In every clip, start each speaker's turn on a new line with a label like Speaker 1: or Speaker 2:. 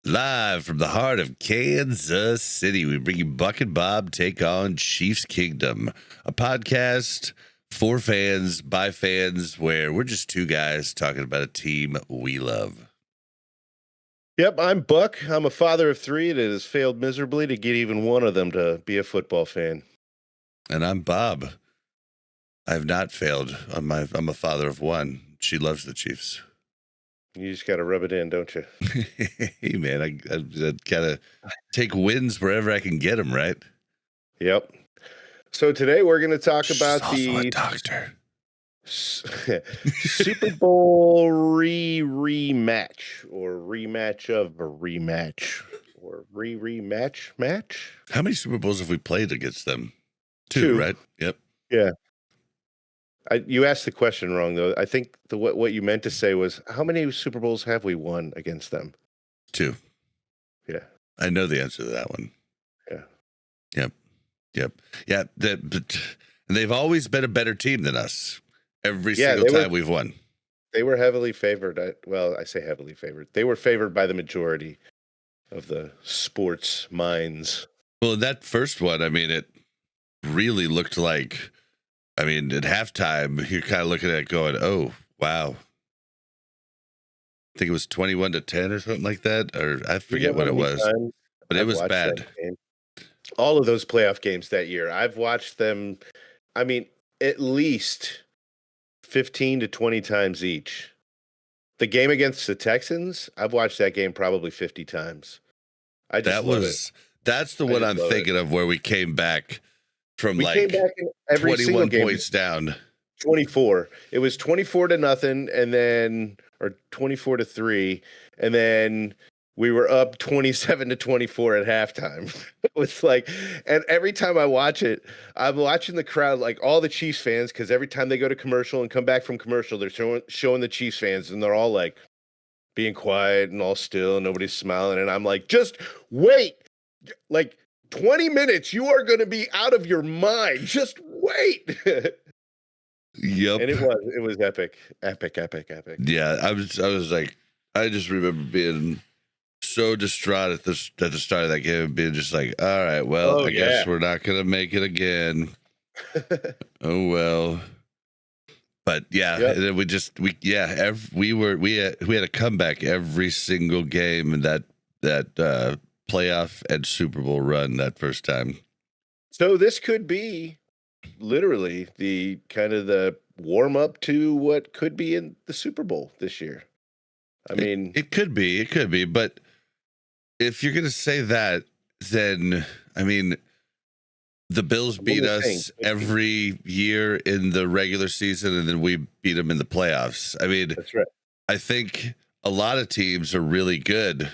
Speaker 1: Live from the heart of Kansas City, we bring you Buck and Bob Take on Chiefs Kingdom, a podcast for fans, by fans, where we're just two guys talking about a team we love.
Speaker 2: Yep, I'm Buck. I'm a father of three that has failed miserably to get even one of them to be a football fan.
Speaker 1: And I'm Bob. I have not failed. I'm a father of one. She loves the Chiefs.
Speaker 2: You just got to rub it in, don't you?
Speaker 1: Hey, man, I gotta take wins wherever I can get them, right?
Speaker 2: Yep. So today we're going to talk
Speaker 1: She's
Speaker 2: about
Speaker 1: also
Speaker 2: the
Speaker 1: a doctor.
Speaker 2: Super Bowl rematch or rematch of a rematch or rematch match.
Speaker 1: How many Super Bowls have we played against them? Two, right? Yep.
Speaker 2: Yeah. You asked the question wrong, though. I think what you meant to say was, how many Super Bowls have we won against them?
Speaker 1: Two.
Speaker 2: Yeah.
Speaker 1: I know the answer to that one.
Speaker 2: Yeah.
Speaker 1: Yep. Yeah. And they've always been a better team than us. Every single time we've won.
Speaker 2: They were heavily favored. I say heavily favored. They were favored by the majority of the sports minds.
Speaker 1: Well, that first one, I mean, it really looked like, at halftime, you're kind of looking at it going, oh, wow. I think it was 21-10 or something like that. Or I forget what it was. But it was bad.
Speaker 2: All of those playoff games that year, I've watched them, at least 15 to 20 times each. The game against the Texans, I've watched that game probably 50 times.
Speaker 1: That's the one I'm thinking of, where we came back from
Speaker 2: came back in every
Speaker 1: 21 points down.
Speaker 2: 24. It was 24-0, and then, or 24-3, and then we were up 27-24 at halftime. It was like, and every time I watch it, I'm watching the crowd, like all the Chiefs fans, because every time they go to commercial and come back from commercial, they're showing the Chiefs fans, and they're all like being quiet and all still, and nobody's smiling. And I'm like, just wait, like 20 minutes, you are going to be out of your mind. Just wait.
Speaker 1: Yep.
Speaker 2: And it was epic.
Speaker 1: Yeah, I was like, I just remember being so distraught at the start of that game, being just like, all right, well, I guess we're not gonna make it again. Oh well. But yeah, we had a comeback every single game in that playoff and Super Bowl run that first time.
Speaker 2: So this could be literally the kind of the warm up to what could be in the Super Bowl this year.
Speaker 1: It could be, but if you're going to say that, then, the Bills beat us every year in the regular season, and then we beat them in the playoffs.
Speaker 2: That's right.
Speaker 1: I think a lot of teams are really good.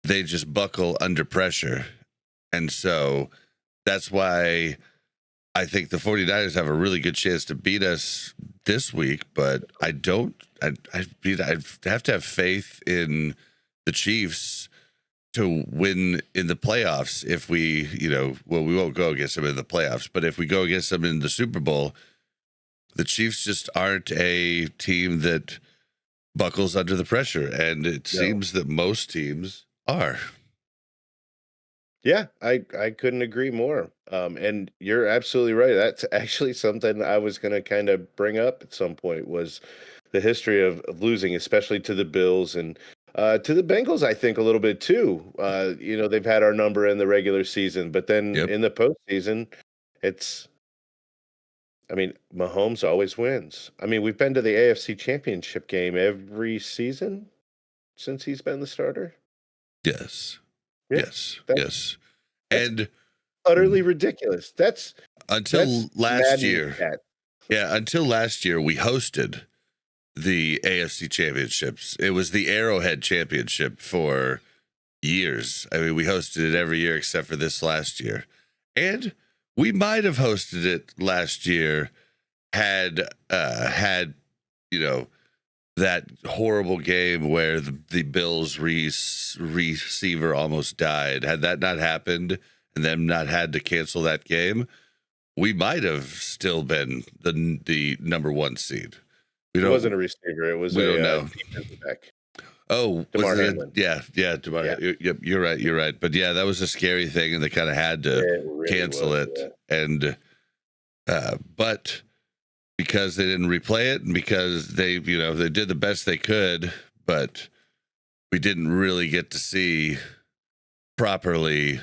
Speaker 1: They just buckle under pressure. And so that's why I think the 49ers have a really good chance to beat us this week, but I'd have to have faith in the Chiefs to win in the playoffs. If we, we won't go against them in the playoffs, but if we go against them in the Super Bowl, the Chiefs just aren't a team that buckles under the pressure. And it seems that most teams are.
Speaker 2: Yeah, I couldn't agree more. And you're absolutely right. That's actually something I was going to kind of bring up at some point, was the history of losing, especially to the Bills and to the Bengals, I think a little bit too. They've had our number in the regular season, but then in the postseason, Mahomes always wins. We've been to the AFC Championship game every season since he's been the starter.
Speaker 1: Yes.
Speaker 2: Yeah,
Speaker 1: Yes. And
Speaker 2: utterly ridiculous. That's
Speaker 1: last year. Yeah, until last year, we hosted the AFC Championships. It was the Arrowhead Championship for years. We hosted it every year except for this last year. And we might have hosted it last year had that horrible game where the Bills receiver almost died. Had that not happened and them not had to cancel that game, we might have still been the number one seed.
Speaker 2: It wasn't a receiver. It was
Speaker 1: a defensive
Speaker 2: back.
Speaker 1: Oh,
Speaker 2: DeMar Hamlin.
Speaker 1: Yeah, DeMar.
Speaker 2: Yeah.
Speaker 1: You're right. You're right. But yeah, that was a scary thing, and they kind of had to
Speaker 2: It really
Speaker 1: cancel
Speaker 2: was,
Speaker 1: it.
Speaker 2: yeah.
Speaker 1: And but because they didn't replay it, and because they did the best they could, but we didn't really get to see properly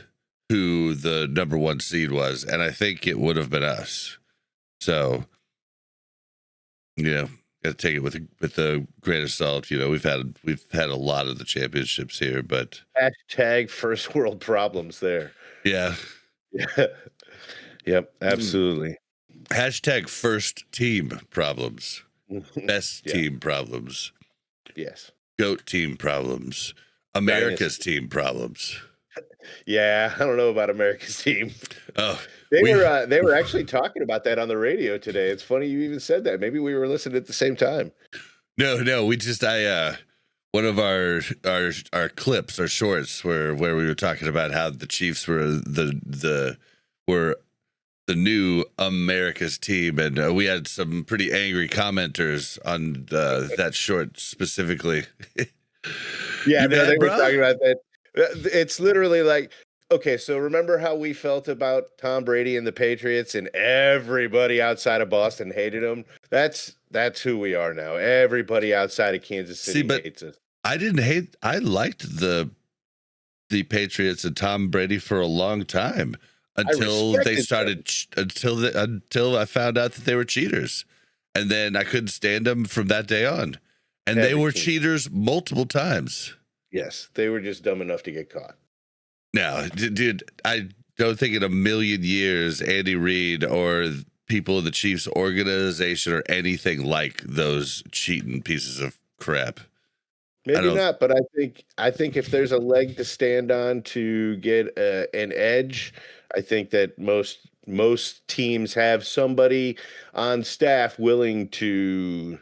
Speaker 1: who the number one seed was, and I think it would have been us. So, got to take it with a grain of salt. We've had a lot of the championships here, but
Speaker 2: Hashtag first world problems there.
Speaker 1: yeah,
Speaker 2: Yeah. Yep, absolutely.
Speaker 1: Hashtag first team problems, best
Speaker 2: Yeah.
Speaker 1: team problems,
Speaker 2: Yes.
Speaker 1: GOAT team problems, America's
Speaker 2: Dynasty.
Speaker 1: team problems.
Speaker 2: Yeah, I don't know about America's team.
Speaker 1: Oh,
Speaker 2: They were actually talking about that on the radio today. It's funny you even said that. Maybe we were listening at the same time.
Speaker 1: no, we just one of our clips, our shorts, where we were talking about how the Chiefs were the new America's team, and we had some pretty angry commenters on that short specifically.
Speaker 2: Yeah, they were
Speaker 1: bro?
Speaker 2: talking about that. It's literally like, okay, so remember how we felt about Tom Brady and the Patriots, and everybody outside of Boston hated him? That's who we are now. Everybody outside of Kansas City hates us.
Speaker 1: I didn't hate. I liked the Patriots and Tom Brady for a long time until they started until I found out that they were cheaters, and then I couldn't stand them from that day on. And they were cheaters multiple times.
Speaker 2: Yes, they were just dumb enough to get caught.
Speaker 1: No, dude, I don't think in a million years Andy Reid or people in the Chiefs organization or anything like those cheating pieces of crap.
Speaker 2: Maybe not, but I think if there's a leg to stand on to get an edge, I think that most teams have somebody on staff willing to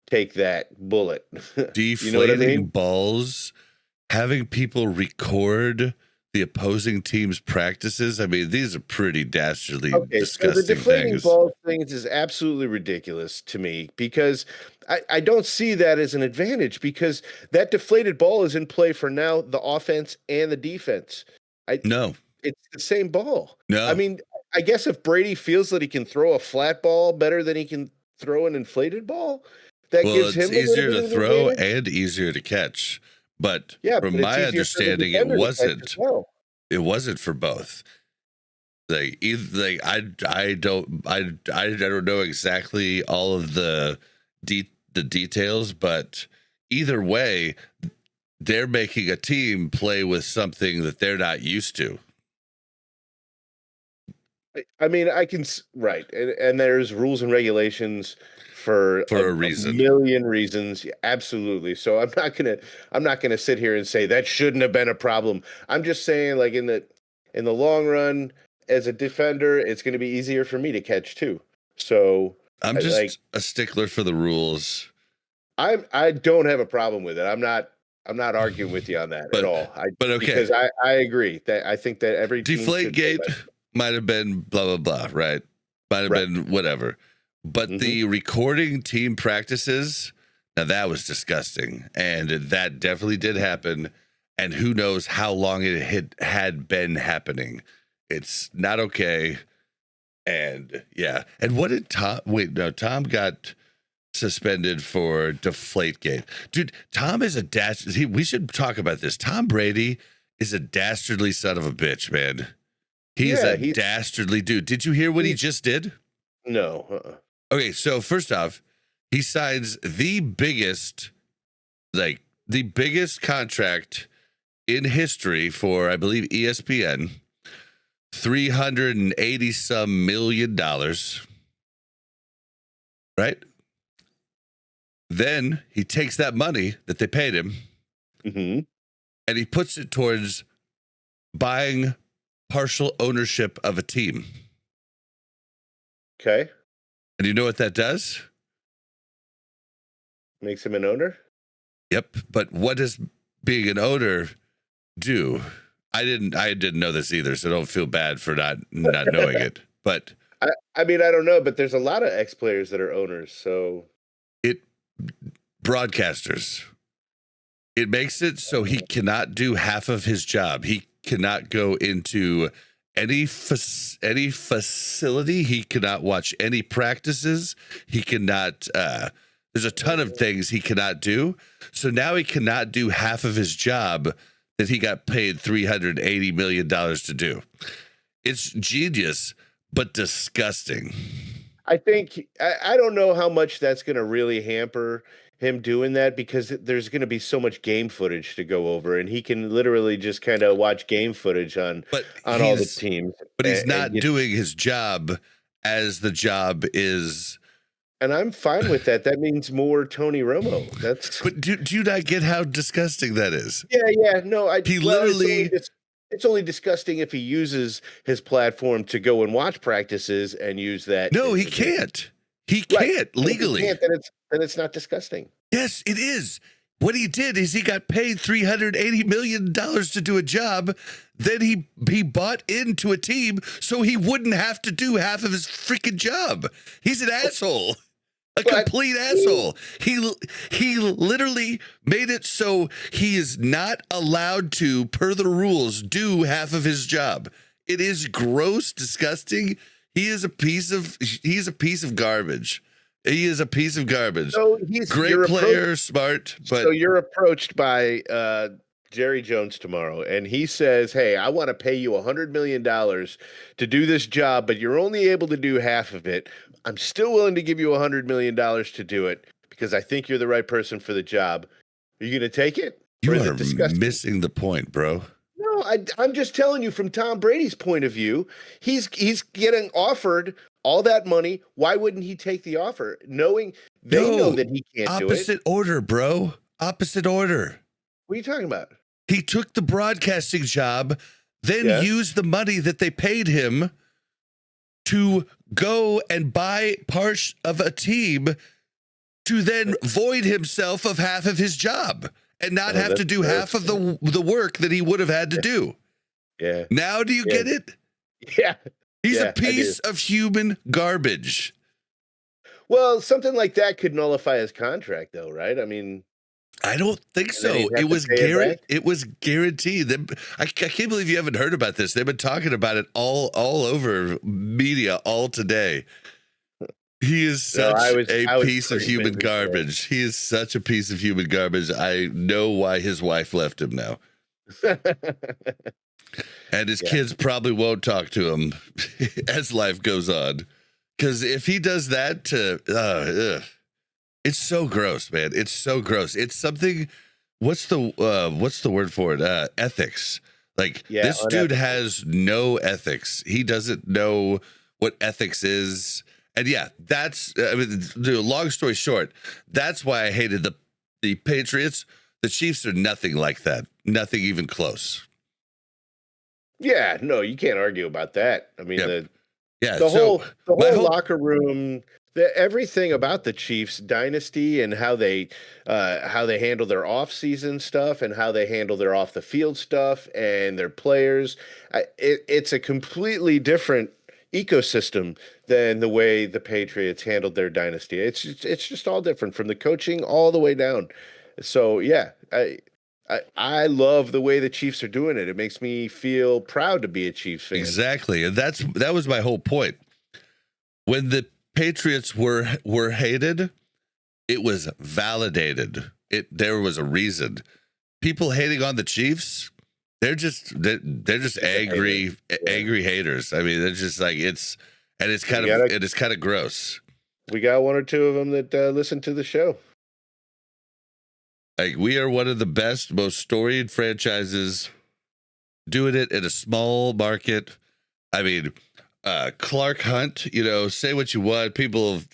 Speaker 2: take that bullet.
Speaker 1: Deflating
Speaker 2: You know what I mean?
Speaker 1: balls, having people record the opposing team's practices. I mean, these are pretty dastardly, disgusting
Speaker 2: so the deflating
Speaker 1: things.
Speaker 2: balls things is absolutely ridiculous to me because I don't see that as an advantage because that deflated ball is in play for now the offense and the defense.
Speaker 1: No,
Speaker 2: It's the same ball.
Speaker 1: no.
Speaker 2: I mean, I guess if Brady feels that he can throw a flat ball better than he can throw an inflated ball, that gives him
Speaker 1: easier to throw
Speaker 2: advantage.
Speaker 1: and easier to catch. But
Speaker 2: Yeah,
Speaker 1: from
Speaker 2: but it's
Speaker 1: my
Speaker 2: easier for the
Speaker 1: understanding, it
Speaker 2: defender to catch
Speaker 1: wasn't.
Speaker 2: as well.
Speaker 1: It wasn't for both. I don't know exactly all of the details, but either way, they're making a team play with something that they're not used to.
Speaker 2: I mean, right, and there's rules and regulations for
Speaker 1: a reason,
Speaker 2: a million reasons. Yeah, absolutely. So I'm not gonna sit here and say that shouldn't have been a problem. I'm just saying, like in the long run, as a defender, it's going to be easier for me to catch too. So
Speaker 1: I'm just a stickler for the rules.
Speaker 2: I don't have a problem with it. I'm not arguing with you on that at all.
Speaker 1: But okay,
Speaker 2: because I agree that I think that every
Speaker 1: Deflate Gate might have been blah blah blah, right? Might have been whatever. But the recording team practices, now that was disgusting, and that definitely did happen. And who knows how long it had been happening? It's not okay. And yeah, and what did Tom? Wait, no, Tom got suspended for Deflategate. Dude, Tom is a dastardly. We should talk about this. Tom Brady is a dastardly son of a bitch, man. He's a dastardly dude. Did you hear what he just did?
Speaker 2: No.
Speaker 1: Okay, so first off, he signs the biggest contract in history for, I believe, ESPN, $380 some million, right? Then he takes that money that they paid him and he puts it towards buying partial ownership of a team.
Speaker 2: Okay.
Speaker 1: And you know what that does?
Speaker 2: Makes him an owner?
Speaker 1: Yep. But what does being an owner do? I didn't know this either, so don't feel bad for not knowing it. But
Speaker 2: I mean, I don't know, but there's a lot of ex-players that are owners, so
Speaker 1: broadcasters. It makes it so he cannot do half of his job. He cannot go into any facility. He cannot watch any practices. He cannot. There's a ton of things he cannot do. So now he cannot do half of his job that he got paid $380 million to do. It's genius, but disgusting.
Speaker 2: I think I don't know how much that's going to really hamper him doing that because there's going to be so much game footage to go over, and he can literally just kind of watch game footage on all the teams.
Speaker 1: But he's not doing his job as the job is.
Speaker 2: And I'm fine with that. That means more Tony Romo.
Speaker 1: But do you not get how disgusting that is?
Speaker 2: Yeah. No,
Speaker 1: literally.
Speaker 2: It's only disgusting if he uses his platform to go and watch practices and use that.
Speaker 1: No, he can't. He can't legally.
Speaker 2: He can't, then it's not disgusting.
Speaker 1: Yes, it is. What he did is he got paid $380 million to do a job. Then he bought into a team so he wouldn't have to do half of his freaking job. He's an asshole. A complete asshole. He literally made it so he is not allowed to, per the rules, do half of his job. It is gross, disgusting. He's a piece of garbage. He is a piece of garbage.
Speaker 2: So
Speaker 1: great player, smart. But
Speaker 2: so you're approached by Jerry Jones tomorrow, and he says, "Hey, I want to pay you $100 million to do this job, but you're only able to do half of it. I'm still willing to give you $100 million to do it because I think you're the right person for the job. Are you going to take it?
Speaker 1: You are missing the point, bro.
Speaker 2: No, I'm just telling you from Tom Brady's point of view, he's getting offered all that money. Why wouldn't he take the offer, knowing they know that he can't do it?
Speaker 1: Opposite order, bro. Opposite order.
Speaker 2: What are you talking about?
Speaker 1: He took the broadcasting job, then used the money that they paid him to go and buy parts of a team to then void himself of half of his job and not have to do half of the work that he would have had to do.
Speaker 2: Yeah.
Speaker 1: Now do you get it?
Speaker 2: Yeah.
Speaker 1: He's a piece of human garbage.
Speaker 2: Well, something like that could nullify his contract, though, right? I mean,
Speaker 1: I don't think so. It was guaranteed. I can't believe you haven't heard about this. They've been talking about it all over media all today. He is such a piece of human garbage. He is such a piece of human garbage. I know why his wife left him now. And his kids probably won't talk to him as life goes on. Because if he does that it's so gross, man. It's so gross. It's something. What's the word for it? Ethics. Like this dude has no ethics. He doesn't know what ethics is. And that's. I mean, long story short, that's why I hated the Patriots. The Chiefs are nothing like that. Nothing even close.
Speaker 2: Yeah, no, you can't argue about that. I mean, the
Speaker 1: whole
Speaker 2: locker room. Everything about the Chiefs dynasty and how they handle their off-season stuff and how they handle their off-the-field stuff and their players, it's a completely different ecosystem than the way the Patriots handled their dynasty. It's just all different from the coaching all the way down. So I love the way the Chiefs are doing it. It makes me feel proud to be a Chiefs fan.
Speaker 1: Exactly, and that was my whole point. When the Patriots were hated, it was validated. There was a reason. People hating on the Chiefs, they're just angry haters. I mean, they're just like it's kind of gross.
Speaker 2: We got one or two of them that listen to the show.
Speaker 1: Like we are one of the best, most storied franchises doing it in a small market. I mean, Clark Hunt, say what you want. People have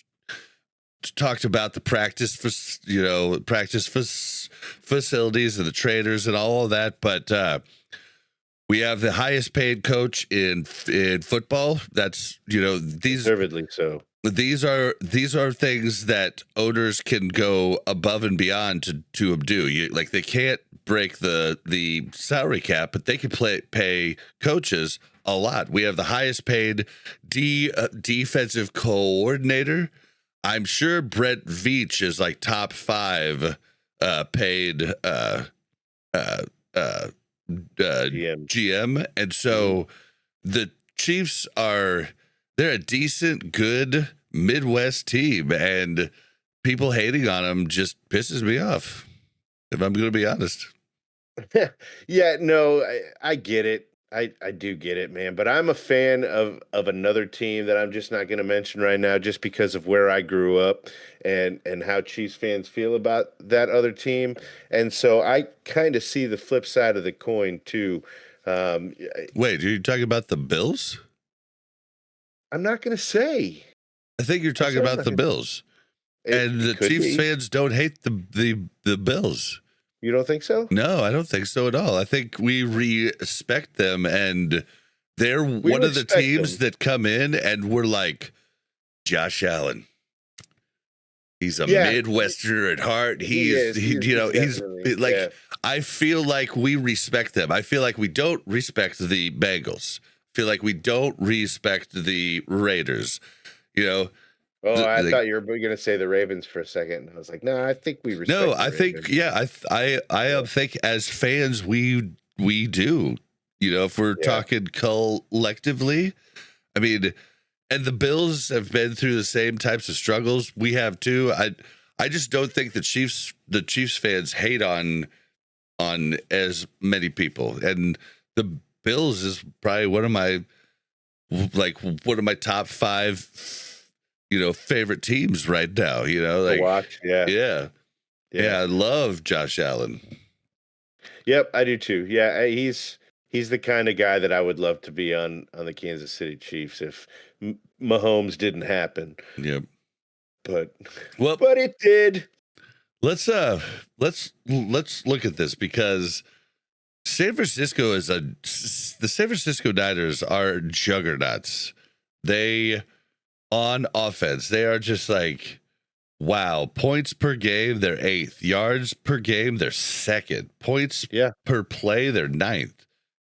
Speaker 1: talked about the practice facilities and the trainers and all of that, but we have the highest paid coach in football. That's
Speaker 2: deservedly so.
Speaker 1: These are things that owners can go above and beyond to do. Like they can't break the salary cap, but they can pay coaches a lot. We have the highest paid defensive coordinator. I'm sure Brett Veach is like top 5 paid
Speaker 2: GM.
Speaker 1: GM, and so the Chiefs they're a decent, good Midwest team, and people hating on them just pisses me off. If I'm going to be honest.
Speaker 2: Yeah, no, I get it. I do get it, man. But I'm a fan of another team that I'm just not going to mention right now, just because of where I grew up and how Chiefs fans feel about that other team. And so I kind of see the flip side of the coin too.
Speaker 1: Wait, are you talking about the Bills?
Speaker 2: I'm not going to say.
Speaker 1: I think you're talking about the Bills. And the Chiefs fans don't hate the Bills.
Speaker 2: You don't think so?
Speaker 1: No, I don't think so at all. I think we respect them, and they're one of the teams that come in and we're like, Josh Allen. He's a Midwesterner at heart. He's like, yeah. I feel like we respect them. I feel like we don't respect the Bengals. I feel like we don't respect the Raiders. You know.
Speaker 2: Oh, I thought you were going to say the Ravens for a second. I was like, no, I think we respect.
Speaker 1: No, I think, I think as fans we do. You know, if we're talking collectively, I mean, and the Bills have been through the same types of struggles we have too. I just don't think the Chiefs fans hate on as many people, and the Bills is probably one of my top 5. Favorite teams right now, like
Speaker 2: watch.
Speaker 1: Yeah. I love Josh Allen.
Speaker 2: Yep, I do too. Yeah, he's the kind of guy that I would love to be on the Kansas City Chiefs if Mahomes didn't happen.
Speaker 1: Yep.
Speaker 2: But it did.
Speaker 1: Let's look at this, because San Francisco the San Francisco Niners are juggernauts. They on offense, they are just like, wow. Points per game, they're 8th. Yards per game, they're 2nd. Points per play, they're 9th.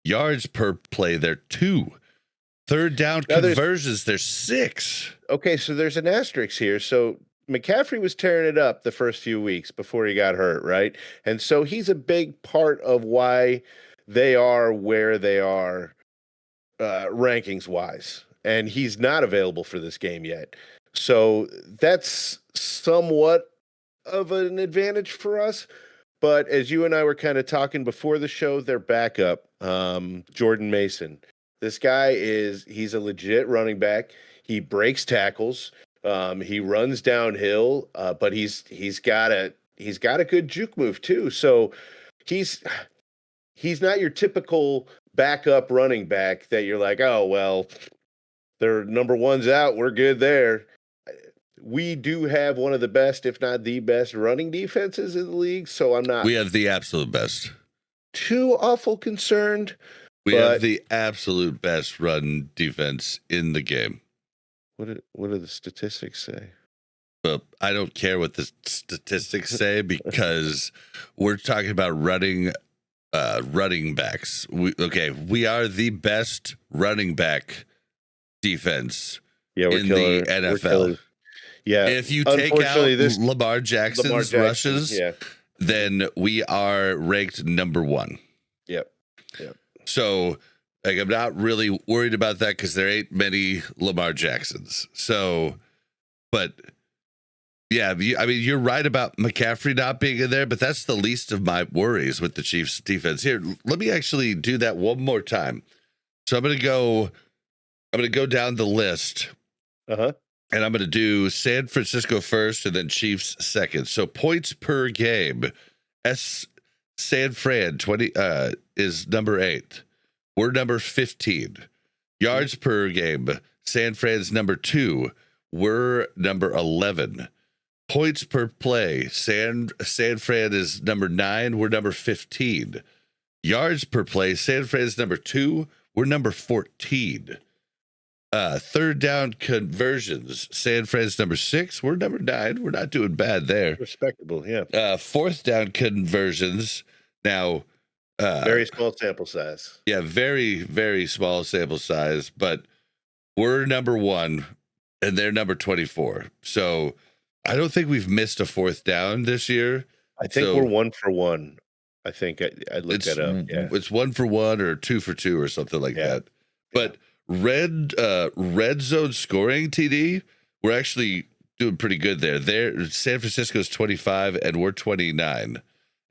Speaker 1: Yards per play, they're 2. Third down conversions, they're 6.
Speaker 2: Okay, so there's an asterisk here. So McCaffrey was tearing it up the first few weeks before he got hurt, right? And so he's a big part of why they are where they are rankings wise. And he's not available for this game yet. So that's somewhat of an advantage for us. But as you and I were kind of talking before the show, their backup, Jordan Mason. This guy he's a legit running back. He breaks tackles. He runs downhill, but he's got a good juke move too. So he's not your typical backup running back that you're like, oh, well, their number one's out, we're good there. We do have one of the best, if not the best, running defenses in the league. So
Speaker 1: we have the absolute best.
Speaker 2: Too awful concerned.
Speaker 1: We have the absolute best run defense in the game.
Speaker 2: What do the statistics say?
Speaker 1: Well, I don't care what the statistics say, because we're talking about running backs. We are the best running back defense in the NFL. If you take out Lamar Jackson's rushes, then we are ranked number 1.
Speaker 2: Yep.
Speaker 1: So, I'm not really worried about that, because there ain't many Lamar Jacksons. So, but yeah, I mean, you're right about McCaffrey not being in there, but that's the least of my worries with the Chiefs defense. Here, let me actually do that one more time. So I'm going to go down the list. And I'm going to do San Francisco first and then Chiefs second. So points per game, San Fran 20 is number 8. We're number 15. Yards per game, San Fran's number 2. We're number 11. Points per play, San Fran is number 9. We're number 15. Yards per play, San Fran's number 2. We're number 14. Third down conversions, San Fran's number 6. We're number 9. We're not doing bad there.
Speaker 2: Respectable, yeah.
Speaker 1: Fourth down conversions. Now,
Speaker 2: very small sample size.
Speaker 1: Yeah, very, very small sample size, but we're number 1 and they're number 24. So I don't think we've missed a fourth down this year.
Speaker 2: I think we're 1 for 1. I think I looked that up. Yeah.
Speaker 1: It's 1 for 1 or 2 for 2 or something like that. But red zone scoring, TD, we're actually doing pretty good there. San Francisco's 25 and we're 29.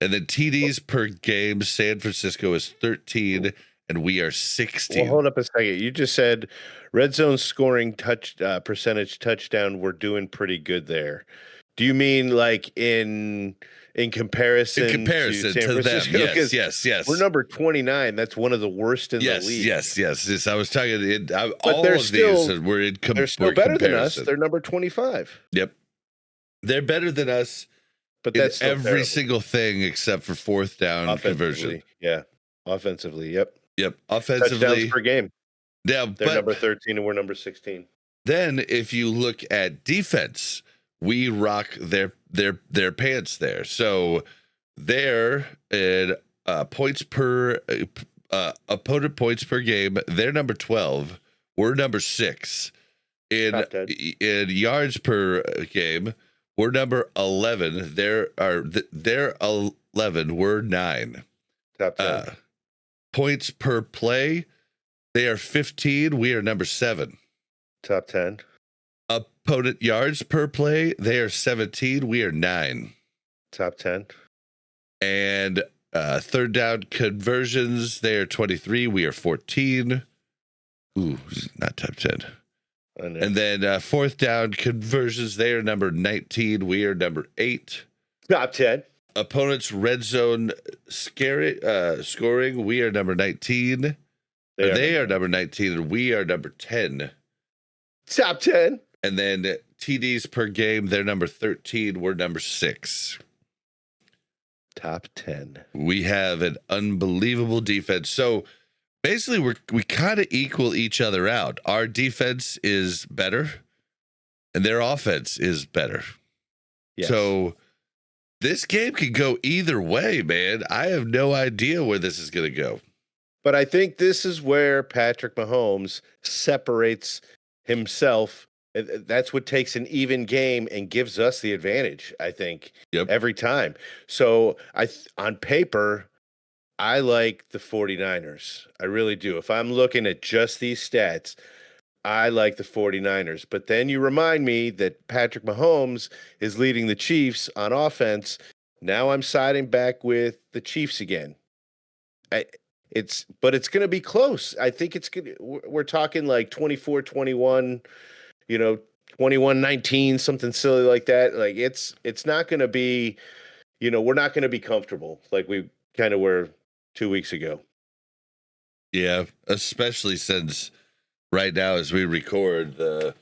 Speaker 1: And then TDs per game, San Francisco is 13 and we are 16.
Speaker 2: Well, hold up a second. You just said red zone scoring percentage touchdown. We're doing pretty good there. Do you mean like in comparison?
Speaker 1: In comparison
Speaker 2: to San
Speaker 1: to
Speaker 2: Francisco?
Speaker 1: them, yes.
Speaker 2: We're number 29. That's one of the worst in the league.
Speaker 1: Yes. I was talking.
Speaker 2: But
Speaker 1: all
Speaker 2: they're
Speaker 1: of
Speaker 2: still,
Speaker 1: these we're in.
Speaker 2: They're still better than us. They're number 25.
Speaker 1: Yep, they're better than us.
Speaker 2: But that's
Speaker 1: every
Speaker 2: terrible.
Speaker 1: single thing except for fourth down conversion.
Speaker 2: Yeah, offensively. Yep.
Speaker 1: Offensively,
Speaker 2: touchdowns per game.
Speaker 1: Yeah,
Speaker 2: they're number 13 and we're number 16.
Speaker 1: Then, if you look at defense, we rock their pants there. So they're in points per opponent points per game. They're number 12. We're number 6. In yards per game, we're number 11. They're 11. We're 9.
Speaker 2: Top 10.
Speaker 1: Points per play, they are 15. We are number 7.
Speaker 2: Top 10.
Speaker 1: Opponent yards per play, they are 17. We are 9.
Speaker 2: Top 10.
Speaker 1: And third down conversions, they are 23. We are 14. Ooh, not top 10. And then fourth down conversions, they are number 19. We are number 8.
Speaker 2: Top 10.
Speaker 1: Opponents red zone scoring, we are number 19. They are number 19, and we are number 10.
Speaker 2: Top 10.
Speaker 1: And then TDs per game, they're number 13. We're number 6.
Speaker 2: Top 10.
Speaker 1: We have an unbelievable defense. So basically, we kind of equal each other out. Our defense is better, and their offense is better. Yes. So this game could go either way, man. I have no idea where this is going to go.
Speaker 2: But I think this is where Patrick Mahomes separates himself. That's what takes an even game and gives us the advantage, I think, every time. So on paper, I like the 49ers. I really do. If I'm looking at just these stats, I like the 49ers. But then you remind me that Patrick Mahomes is leading the Chiefs on offense. Now I'm siding back with the Chiefs again. It's going to be close. I think we're talking like 24-21, 21-19, something silly like that. Like it's not going to be, we're not going to be comfortable like we kind of were 2 weeks ago.
Speaker 1: Yeah, especially since right now, as we record, the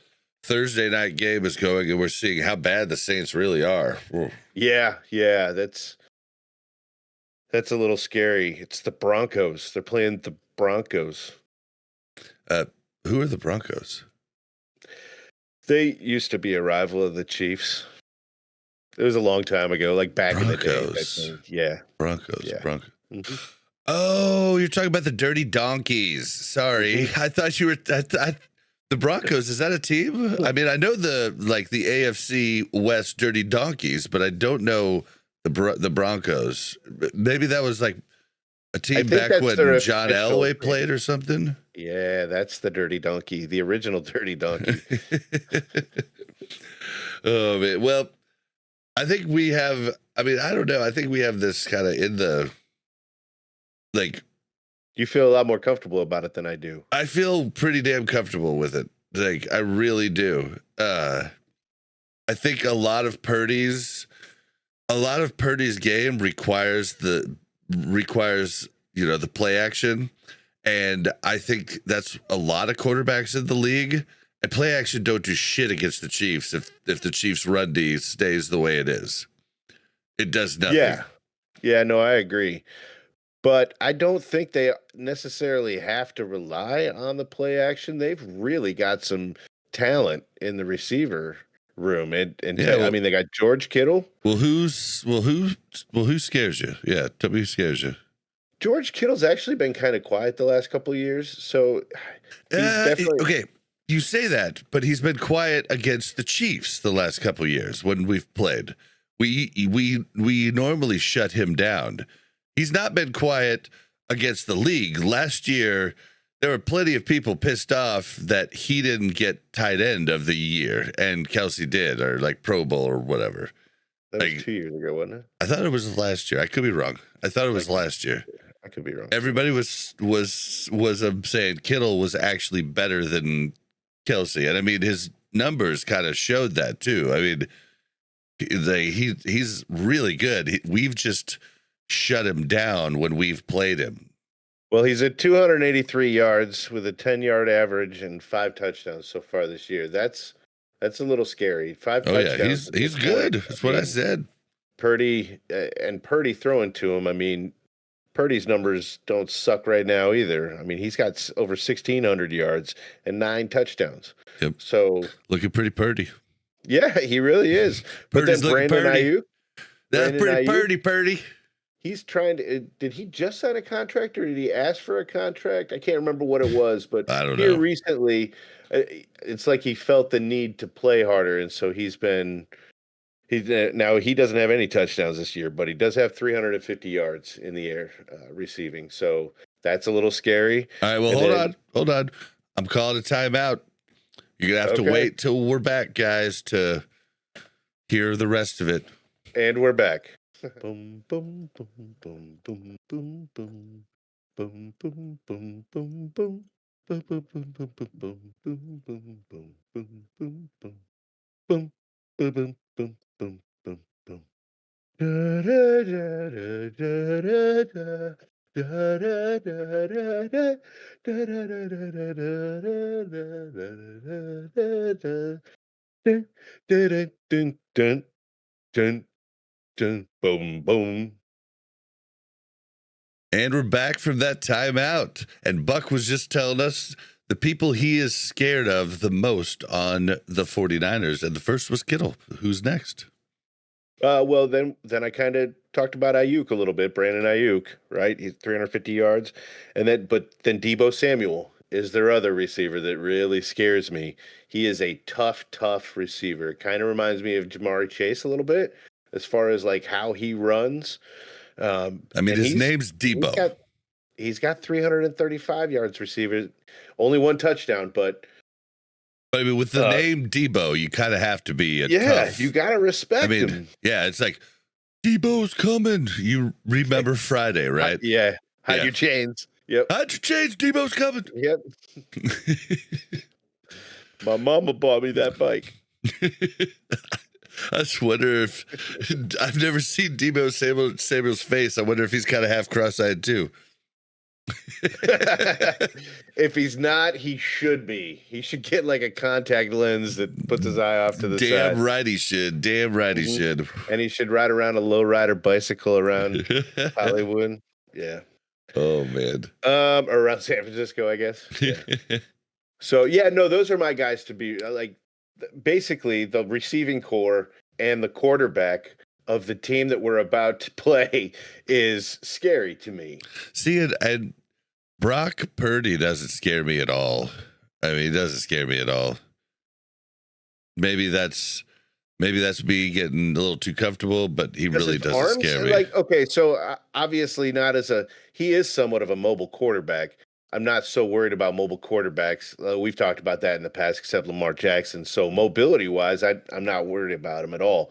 Speaker 1: Thursday night game is going, and we're seeing how bad the Saints really are. Ooh.
Speaker 2: Yeah, that's a little scary. It's the Broncos. They're playing the Broncos.
Speaker 1: Who are the Broncos?
Speaker 2: They used to be a rival of the Chiefs. It was a long time ago, like back
Speaker 1: Broncos.
Speaker 2: in the day. Yeah.
Speaker 1: Broncos.
Speaker 2: Yeah.
Speaker 1: Broncos.
Speaker 2: Mm-hmm.
Speaker 1: Oh, you're talking about the Dirty Donkeys. Sorry.
Speaker 2: Mm-hmm.
Speaker 1: I thought you were the Broncos. Is that a team? I mean, I know the AFC West Dirty Donkeys, but I don't know the Broncos. Maybe that was like a team back when John Elway played or something.
Speaker 2: Yeah, that's the Dirty Donkey, the original Dirty Donkey.
Speaker 1: Oh man. Well, I think we have. I mean, I don't know. I think we have this kind of in the like.
Speaker 2: You feel a lot more comfortable about it than I do.
Speaker 1: I feel pretty damn comfortable with it. Like I really do. I think a lot of Purdy's game requires the play action, and I think that's a lot of quarterbacks in the league. And play action don't do shit against the Chiefs if the Chiefs' run D stays the way it is. It does nothing.
Speaker 2: Yeah, no, I agree. But I don't think they necessarily have to rely on the play action. They've really got some talent in the receiver room, I mean, they got George Kittle.
Speaker 1: Who scares you? Yeah, tell me who scares you.
Speaker 2: George Kittle's actually been kind of quiet the last couple of years, so he's definitely
Speaker 1: okay. You say that, but he's been quiet against the Chiefs the last couple of years when we've played. we normally shut him down. He's not been quiet against the league. Last year, there were plenty of people pissed off that he didn't get tight end of the year, and Kelsey did, or like Pro Bowl or whatever.
Speaker 2: That was 2 years ago, wasn't it?
Speaker 1: I thought it was last year. I could be wrong. I thought it was last year.
Speaker 2: I could be wrong.
Speaker 1: Everybody was saying Kittle was actually better than Kelsey, and I mean his numbers kind of showed that too. I mean, he's really good. We've just shut him down when we've played him.
Speaker 2: Well, he's at 283 yards with a 10-yard average and 5 touchdowns so far this year. That's a little scary. 5 touchdowns.
Speaker 1: Yeah, he's good. That's what I said.
Speaker 2: Purdy throwing to him. I mean, Purdy's numbers don't suck right now either. I mean, he's got over 1,600 yards and 9 touchdowns.
Speaker 1: Yep.
Speaker 2: So
Speaker 1: looking pretty Purdy.
Speaker 2: Yeah, he really is. But then Brandon Ayuk.
Speaker 1: That's pretty Purdy.
Speaker 2: He's trying to. Did he just sign a contract, or did he ask for a contract? I can't remember what it was, but
Speaker 1: I don't know.
Speaker 2: Recently, it's like he felt the need to play harder, and so he's been. Now he doesn't have any touchdowns this year, but he does have 350 yards in the air receiving. So that's a little scary.
Speaker 1: All right, well, hold on. I'm calling a timeout. You're gonna have to wait till we're back, guys, to hear the rest of it.
Speaker 2: And we're back. Boom, boom, boom, boom, boom, boom, boom, boom, boom, boom, boom, boom. Boom, boom, boom, boom, boom, boom, boom, boom, boom, boom, boom, boom, boom, boom, boom, boom, boom, boom, boom. Da da da da da da da da da da da da da da da da boom boom.
Speaker 1: And we're back from that timeout. And Buck was just telling us the people he is scared of the most on the 49ers. And the first was Kittle. Who's next?
Speaker 2: Well, then I kind of talked about Ayuk a little bit, Brandon Ayuk, right? He's 350 yards. But then Deebo Samuel is their other receiver that really scares me. He is a tough receiver. Kind of reminds me of Jamari Chase a little bit as far as like how he runs.
Speaker 1: I mean, his name's Debo.
Speaker 2: He's got 335 yards receiver, only 1 touchdown, but
Speaker 1: I mean, with the name Debo, you kind of have to be tough.
Speaker 2: You got to respect him.
Speaker 1: Yeah, it's like Debo's coming. You remember Friday, right?
Speaker 2: Hide your chains. Yep.
Speaker 1: Hide your chains. Debo's coming.
Speaker 2: Yep. My mama bought me that bike.
Speaker 1: I just wonder if I've never seen Deebo Samuel's face. I wonder if he's kind of half cross-eyed too.
Speaker 2: If he's not, he should be. He should get like a contact lens that puts his eye off to the side.
Speaker 1: Damn right he should.
Speaker 2: And he should ride around a lowrider bicycle around Hollywood. Yeah.
Speaker 1: Oh man.
Speaker 2: Around San Francisco, I guess. Yeah. So those are my guys to be like. Basically, the receiving core and the quarterback of the team that we're about to play is scary to me.
Speaker 1: See it, and Brock Purdy doesn't scare me at all. I mean, he doesn't scare me at all. Maybe that's me getting a little too comfortable, but he really doesn't scare me.
Speaker 2: Like, okay, so obviously he is somewhat of a mobile quarterback. I'm not so worried about mobile quarterbacks. We've talked about that in the past, except Lamar Jackson. So mobility-wise, I'm not worried about him at all.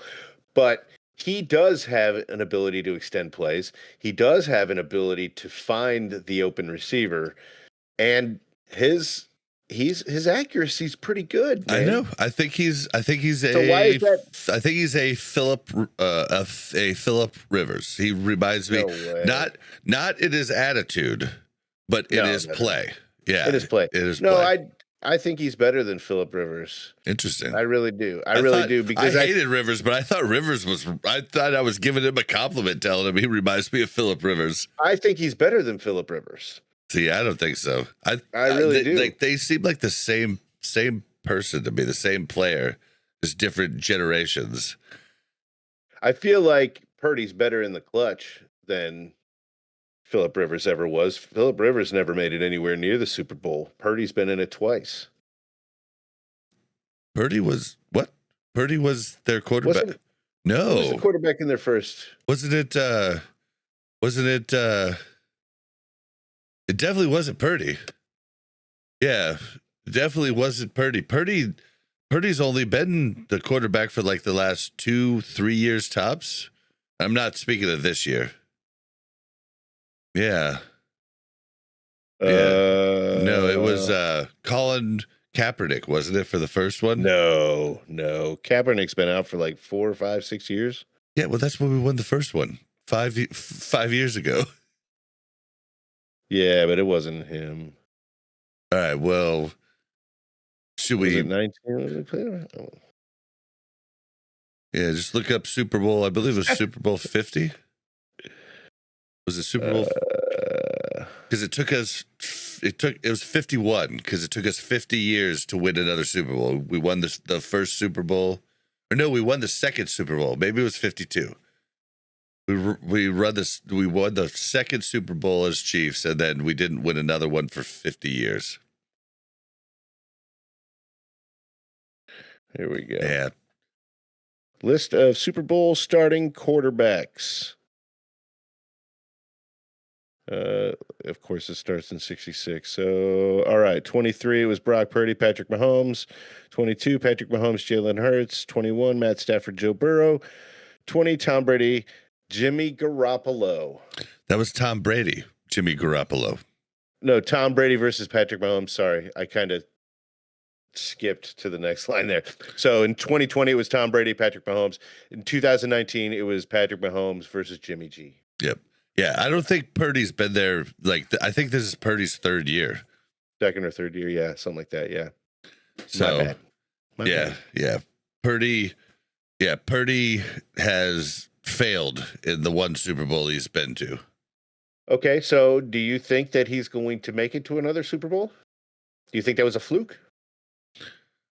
Speaker 2: But he does have an ability to extend plays. He does have an ability to find the open receiver, and his accuracy is pretty good, man.
Speaker 1: I know. I think he's
Speaker 2: why is that?
Speaker 1: I think he's a Philip Rivers. He reminds me not in his attitude, but in his play. Yeah.
Speaker 2: In his play.
Speaker 1: play.
Speaker 2: I think he's better than Philip Rivers.
Speaker 1: Interesting.
Speaker 2: I really do. I really do, because
Speaker 1: I hated Rivers, but I thought I was giving him a compliment telling him he reminds me of Philip Rivers.
Speaker 2: I think he's better than Philip Rivers.
Speaker 1: See, I don't think so. I
Speaker 2: really do.
Speaker 1: Like, they seem like the same person to me, the same player, just different generations.
Speaker 2: I feel like Purdy's better in the clutch than Philip Rivers ever was. Philip Rivers never made it anywhere near the Super Bowl. Purdy's been in it twice.
Speaker 1: Purdy was what? Purdy was their quarterback.
Speaker 2: Who was the
Speaker 1: No.
Speaker 2: quarterback in their first?
Speaker 1: Wasn't it it definitely wasn't Purdy. Yeah. It definitely wasn't Purdy. Purdy's only been the quarterback for like the last 2-3 years tops. I'm not speaking of this year. Yeah. No, it was Colin Kaepernick, wasn't it, for the first one?
Speaker 2: No. Kaepernick's been out for like 4 or 5, 6 years.
Speaker 1: Yeah, well, that's when we won the first one 5 years ago.
Speaker 2: Yeah, but it wasn't him.
Speaker 1: All right, well, should
Speaker 2: Was
Speaker 1: we?
Speaker 2: it 19?
Speaker 1: Yeah, just look up Super Bowl. I believe it was Super Bowl 50. Was it Super Bowl? Because it was 51 because it took us 50 years to win another Super Bowl. We won the first Super Bowl, or no, we won the second Super Bowl. Maybe it was 52. We won the second Super Bowl as Chiefs, and then we didn't win another one for 50 years.
Speaker 2: Here we go.
Speaker 1: Yeah.
Speaker 2: List of Super Bowl starting quarterbacks. Of course, it starts in 66. So, all right. 23, it was Brock Purdy, Patrick Mahomes. 22, Patrick Mahomes, Jalen Hurts. 21, Matt Stafford, Joe Burrow. 20, Tom Brady, Jimmy Garoppolo.
Speaker 1: That was Tom Brady, Jimmy Garoppolo.
Speaker 2: No, Tom Brady versus Patrick Mahomes. Sorry, I kind of skipped to the next line there. So in 2020, it was Tom Brady, Patrick Mahomes. In 2019, it was Patrick Mahomes versus Jimmy G.
Speaker 1: Yep. Yeah, I don't think Purdy's been there. I think this is Purdy's third year.
Speaker 2: Second or third year, yeah, something like that, yeah.
Speaker 1: So,
Speaker 2: My bad.
Speaker 1: Yeah. Purdy has failed in the one Super Bowl he's been to.
Speaker 2: Okay, so do you think that he's going to make it to another Super Bowl? Do you think that was a fluke?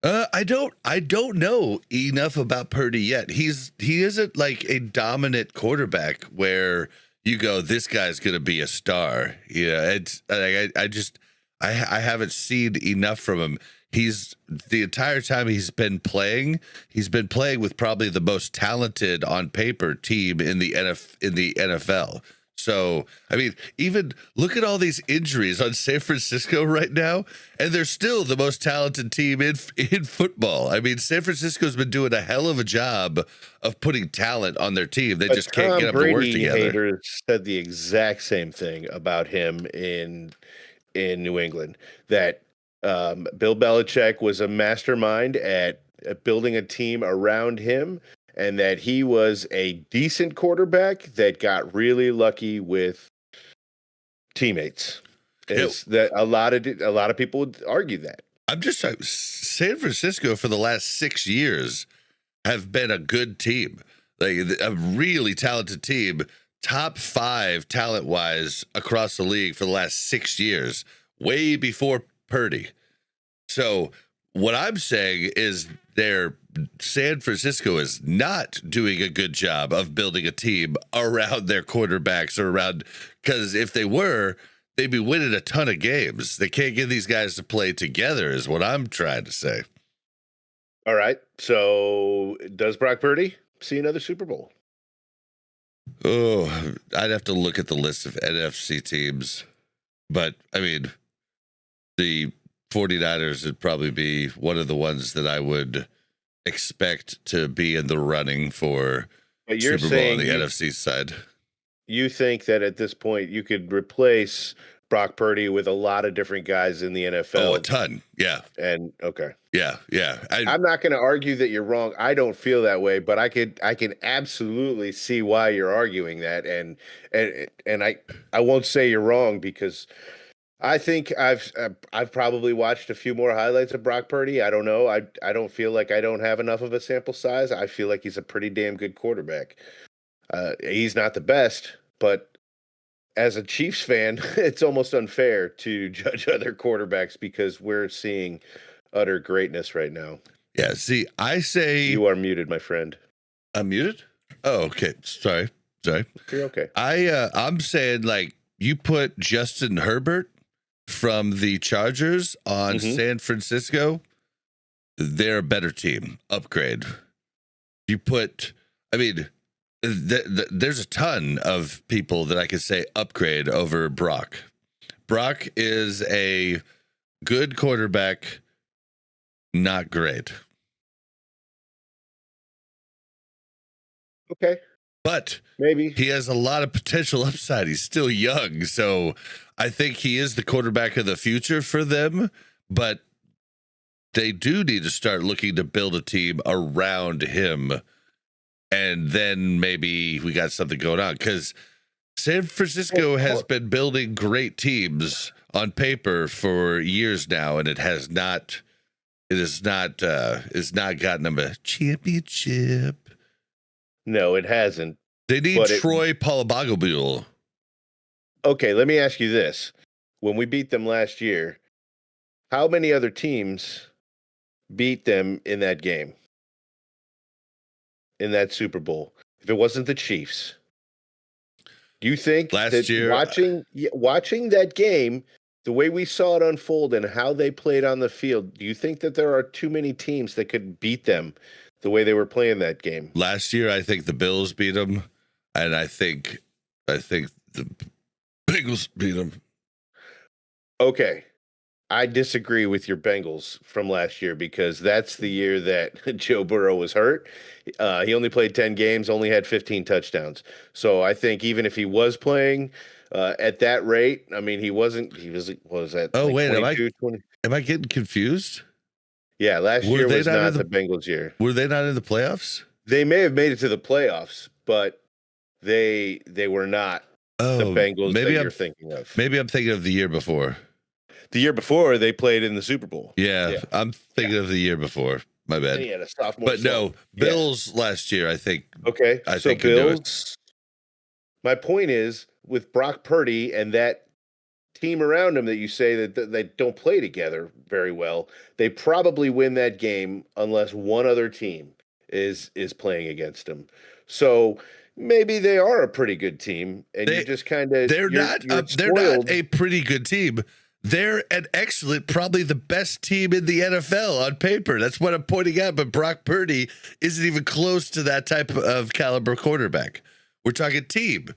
Speaker 1: I don't know enough about Purdy yet. He isn't like a dominant quarterback where you go, this guy's gonna be a star. It's I haven't seen enough from him. He's the entire time he's been playing with probably the most talented on paper team in the NFL. So, I mean, even look at all these injuries on San Francisco right now, and they're still the most talented team in football. I mean, San Francisco's been doing a hell of a job of putting talent on their team. They just can't get them to work together.
Speaker 2: Haters said the exact same thing about him in New England, that Bill Belichick was a mastermind at building a team around him, and that he was a decent quarterback that got really lucky with teammates. That a lot of people would argue that.
Speaker 1: I'm just San Francisco for the last 6 years have been a good team, like a really talented team, top 5 talent wise across the league for the last 6 years, way before Purdy. So what I'm saying is San Francisco is not doing a good job of building a team around their quarterbacks or around, because if they were, they'd be winning a ton of games. They can't get these guys to play together is what I'm trying to say.
Speaker 2: All right. So does Brock Purdy see another Super Bowl?
Speaker 1: Oh, I'd have to look at the list of NFC teams. But, I mean, the 49ers would probably be one of the ones that I would expect to be in the running for Super Bowl on the NFC side.
Speaker 2: You think that at this point you could replace Brock Purdy with a lot of different guys in the NFL?
Speaker 1: Oh, a ton. Yeah.
Speaker 2: And okay.
Speaker 1: Yeah.
Speaker 2: I'm not going to argue that you're wrong. I don't feel that way, but I can absolutely see why you're arguing that, and I won't say you're wrong, because I think I've probably watched a few more highlights of Brock Purdy. I don't know. I don't feel like I don't have enough of a sample size. I feel like he's a pretty damn good quarterback. He's not the best, but as a Chiefs fan, it's almost unfair to judge other quarterbacks because we're seeing utter greatness right now.
Speaker 1: Yeah. See, I say
Speaker 2: you are muted, my friend.
Speaker 1: I'm muted. Oh, okay. Sorry.
Speaker 2: You're okay.
Speaker 1: I'm saying, like, you put Justin Herbert from the Chargers on San Francisco, they're a better team. Upgrade. You put, I mean, there's a ton of people that I could say upgrade over Brock. Brock is a good quarterback, not great.
Speaker 2: Okay.
Speaker 1: But
Speaker 2: maybe
Speaker 1: he has a lot of potential upside. He's still young. So I think he is the quarterback of the future for them. But they do need to start looking to build a team around him. And then maybe we got something going on. Because San Francisco has been building great teams on paper for years now. And it has not gotten them a championship.
Speaker 2: No, it hasn't.
Speaker 1: They need Troy Polamalu.
Speaker 2: Okay, let me ask you this. When we beat them last year, how many other teams beat them in that game? In that Super Bowl? If it wasn't the Chiefs. Do you think
Speaker 1: last year
Speaker 2: watching that game, the way we saw it unfold and how they played on the field, do you think that there are too many teams that could beat them the way they were playing that game?
Speaker 1: Last year, I think the Bills beat them, and I think the Bengals beat them.
Speaker 2: Okay. I disagree with your Bengals from last year because that's the year that Joe Burrow was hurt. He only played 10 games, only had 15 touchdowns. So I think even if he was playing at that rate, I mean, he was at
Speaker 1: oh,
Speaker 2: like
Speaker 1: wait,
Speaker 2: 22, 20.
Speaker 1: Am I getting confused?
Speaker 2: Yeah, last year was not the Bengals year.
Speaker 1: Were they not in the playoffs?
Speaker 2: They may have made it to the playoffs, but they were not the Bengals that you're thinking of.
Speaker 1: Maybe I'm thinking of the year before.
Speaker 2: The year before, they played in the Super Bowl.
Speaker 1: Yeah. I'm thinking of the year before. My bad.
Speaker 2: He had a sophomore.
Speaker 1: But no, Bills last year, I think.
Speaker 2: Okay,
Speaker 1: I
Speaker 2: so
Speaker 1: think
Speaker 2: Bills. My point is with Brock Purdy and that team around him that you say that they don't play together very well, they probably win that game unless one other team is playing against them. So maybe they are a pretty good team, and you just kind of
Speaker 1: they're not a pretty good team. They're an excellent, probably the best team in the NFL on paper. That's what I'm pointing out. But Brock Purdy isn't even close to that type of caliber quarterback. We're talking team.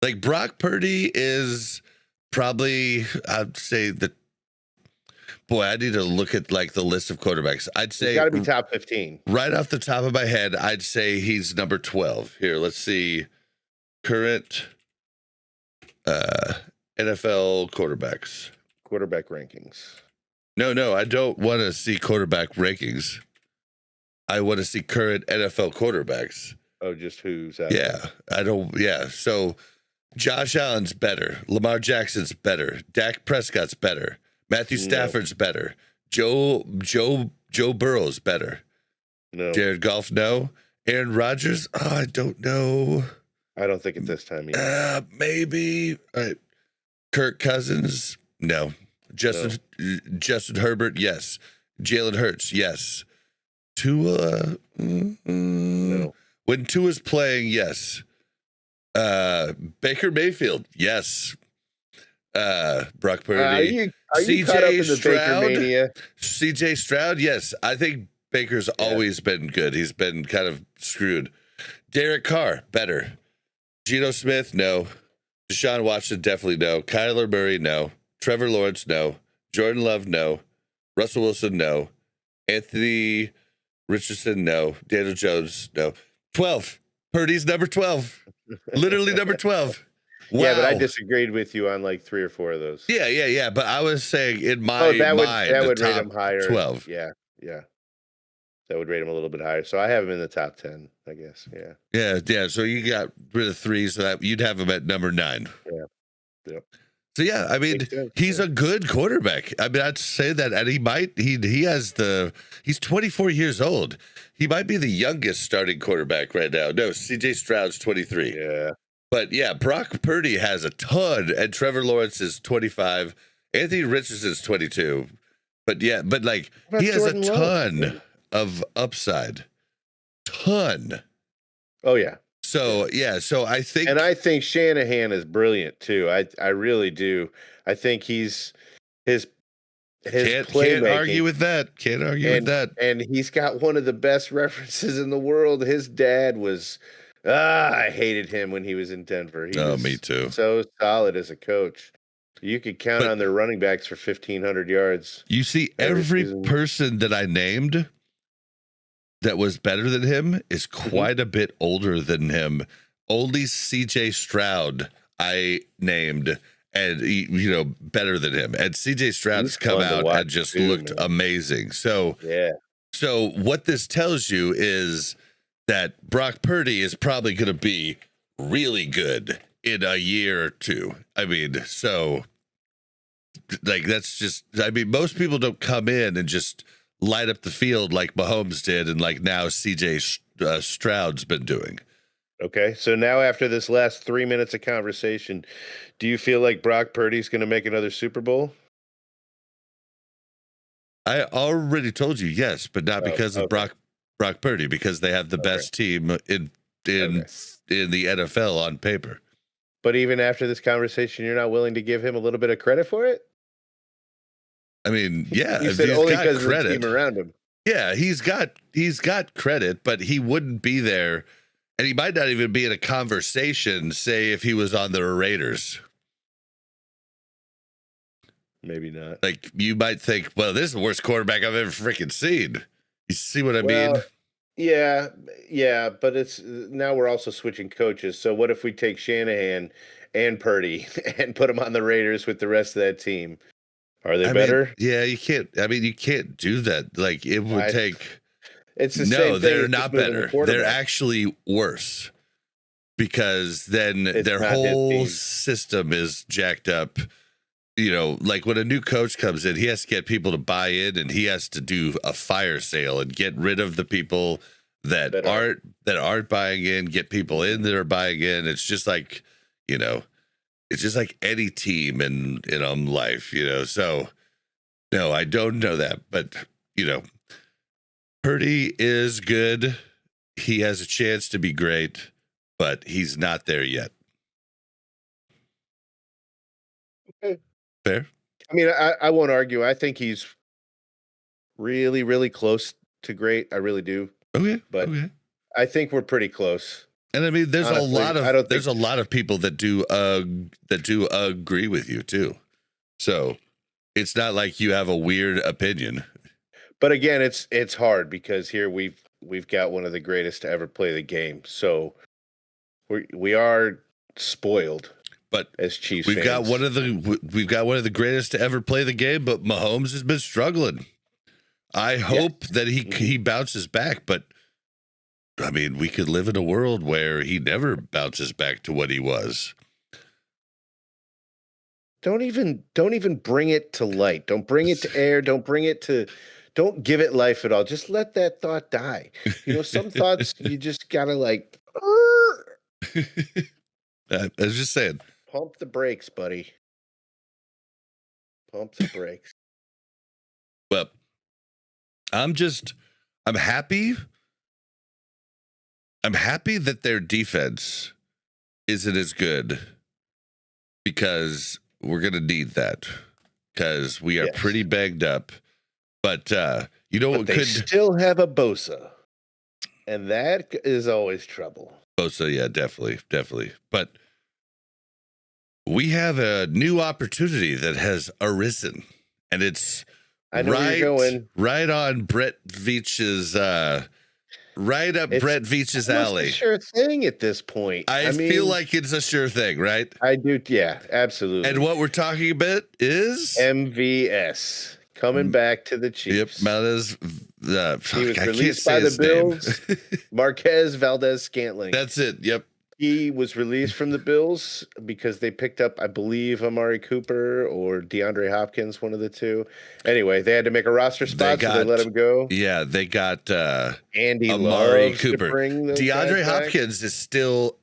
Speaker 1: Like Brock Purdy is probably, I'd say I need to look at like the list of quarterbacks. I'd say
Speaker 2: he's got to be top 15.
Speaker 1: Right off the top of my head, I'd say he's number 12. Here, let's see. Current NFL quarterbacks.
Speaker 2: Quarterback rankings.
Speaker 1: No, I don't want to see quarterback rankings. I want to see current NFL quarterbacks.
Speaker 2: Oh, just who's out
Speaker 1: there. Yeah. So Josh Allen's better. Lamar Jackson's better. Dak Prescott's better. Matthew Stafford's better. Joe Burrow's better.
Speaker 2: No.
Speaker 1: Jared Goff, no. Aaron Rodgers, I don't know.
Speaker 2: I don't think at this time either.
Speaker 1: Maybe. All right. Kirk Cousins, no. Justin Herbert, yes. Jalen Hurts, yes. Tua,
Speaker 2: no.
Speaker 1: When Tua's playing, yes. Baker Mayfield, yes. Brock Purdy.
Speaker 2: Are you caught up in the Baker mania?
Speaker 1: CJ Stroud, yes. I think Baker's always been good. He's been kind of screwed. Derek Carr, better. Geno Smith, no. Deshaun Watson, definitely no. Kyler Murray, no. Trevor Lawrence, no. Jordan Love, no. Russell Wilson, no. Anthony Richardson, no. Daniel Jones, no. 12. Purdy's number 12. Literally number 12. Wow.
Speaker 2: Yeah, but I disagreed with you on like 3 or 4 of those.
Speaker 1: Yeah. But I was saying in my mind,
Speaker 2: that would rate him higher.
Speaker 1: 12.
Speaker 2: Yeah. That would rate him a little bit higher. So I have him in the top 10, I guess.
Speaker 1: Yeah. So you got rid of 3, so that you'd have him at number 9.
Speaker 2: Yeah.
Speaker 1: So yeah, I mean, he's a good quarterback. I mean, I'd say that, and he's 24 years old. He might be the youngest starting quarterback right now. No, CJ Stroud's 23.
Speaker 2: Yeah.
Speaker 1: But yeah, Brock Purdy has a ton, and Trevor Lawrence is 25. Anthony Richardson's 22. But he has Jordan a ton of upside. Ton.
Speaker 2: Oh yeah.
Speaker 1: So I think
Speaker 2: Shanahan is brilliant too. I really do. I think his his
Speaker 1: Can't argue
Speaker 2: playmaking.
Speaker 1: with that. Can't argue with that.
Speaker 2: And he's got one of the best references in the world. His dad was I hated him when he was in Denver. He
Speaker 1: Oh,
Speaker 2: was
Speaker 1: me too.
Speaker 2: so solid as a coach. You could count
Speaker 1: But
Speaker 2: on their running backs for 1,500 yards
Speaker 1: you see,
Speaker 2: every
Speaker 1: every
Speaker 2: season.
Speaker 1: person that I named that was better than him is quite a bit older than him. Only CJ Stroud I named and better than him. And CJ Stroud has
Speaker 2: He's
Speaker 1: come
Speaker 2: fun to
Speaker 1: out
Speaker 2: watch
Speaker 1: and just
Speaker 2: too,
Speaker 1: looked
Speaker 2: man.
Speaker 1: amazing. So
Speaker 2: Yeah.
Speaker 1: So what this tells you is that Brock Purdy is probably going to be really good in a year or two. I mean, so like that's just, I mean, most people don't come in and just light up the field like Mahomes did and like now CJ Stroud's been doing.
Speaker 2: Okay. So now after this last 3 minutes of conversation, do you feel like Brock Purdy's going to make another Super Bowl?
Speaker 1: I already told you yes, but not because of
Speaker 2: okay.
Speaker 1: Brock Purdy, because they have the best team in the NFL on paper.
Speaker 2: But even after this conversation, you're not willing to give him a little bit of credit for it?
Speaker 1: I mean, yeah,
Speaker 2: You
Speaker 1: if
Speaker 2: said
Speaker 1: he's
Speaker 2: only
Speaker 1: got
Speaker 2: because of the
Speaker 1: credit,
Speaker 2: team around him.
Speaker 1: yeah, he's got credit, but he wouldn't be there, and he might not even be in a conversation, say, if he was on the Raiders.
Speaker 2: Maybe not.
Speaker 1: Like, you might think, well, this is the worst quarterback I've ever freaking seen. You see what I mean?
Speaker 2: Yeah, but it's now we're also switching coaches. So what if we take Shanahan and Purdy and put them on the Raiders with the rest of that team? Are they better?
Speaker 1: Yeah, you can't. I mean, you can't do that. Like, it would take.
Speaker 2: It's the same
Speaker 1: No,
Speaker 2: thing
Speaker 1: they're
Speaker 2: as just
Speaker 1: not
Speaker 2: moving the
Speaker 1: better. They're
Speaker 2: quarterback.
Speaker 1: actually worse because then
Speaker 2: It's
Speaker 1: their
Speaker 2: not his
Speaker 1: whole
Speaker 2: team.
Speaker 1: system is jacked up. Like when a new coach comes in, he has to get people to buy in, and he has to do a fire sale and get rid of the people that aren't buying in, get people in that are buying in. It's just like, it's just like any team in life, So no, I don't know that, but Purdy is good. He has a chance to be great, but he's not there yet.
Speaker 2: Okay.
Speaker 1: Fair?
Speaker 2: I mean, I won't argue. I think he's really, really close to great. I really do.
Speaker 1: Okay.
Speaker 2: But
Speaker 1: okay.
Speaker 2: I think we're pretty close.
Speaker 1: And I mean, there's
Speaker 2: Honestly,
Speaker 1: a lot of people that do agree with you too. So it's not like you have a weird opinion.
Speaker 2: But again, it's hard because here we've got one of the greatest to ever play the game. So we are spoiled.
Speaker 1: But
Speaker 2: as Chiefs
Speaker 1: we've
Speaker 2: fans.
Speaker 1: got one of the greatest to ever play the game, but Mahomes has been struggling. I hope that he bounces back, but I mean, we could live in a world where he never bounces back to what he was.
Speaker 2: Don't even bring it to light. Don't bring it to air. Don't give it life at all. Just let that thought die. Some thoughts you just gotta like.
Speaker 1: I was just saying.
Speaker 2: Pump the brakes, buddy. Pump the brakes.
Speaker 1: Well, I'm happy. I'm happy that their defense isn't as good because we're going to need that because we are pretty banged up. But what
Speaker 2: they still have a Bosa, and that is always trouble.
Speaker 1: Bosa, yeah, definitely. But we have a new opportunity that has arisen, and it's right on Brett Veach's Brett Veach's alley.
Speaker 2: It's a sure thing at this point.
Speaker 1: I feel like it's a sure thing, right?
Speaker 2: I do, yeah, absolutely.
Speaker 1: And what we're talking about is
Speaker 2: MVS coming back to the Chiefs.
Speaker 1: Yep,
Speaker 2: he was released by the Bills. Marquez Valdez-Scantling.
Speaker 1: That's it. Yep.
Speaker 2: He was released from the Bills because they picked up, I believe, Amari Cooper or DeAndre Hopkins, one of the two. Anyway, they had to make a roster spot, so they let him go.
Speaker 1: Yeah, they got
Speaker 2: Andy
Speaker 1: Amari Cooper.
Speaker 2: DeAndre
Speaker 1: Hopkins is still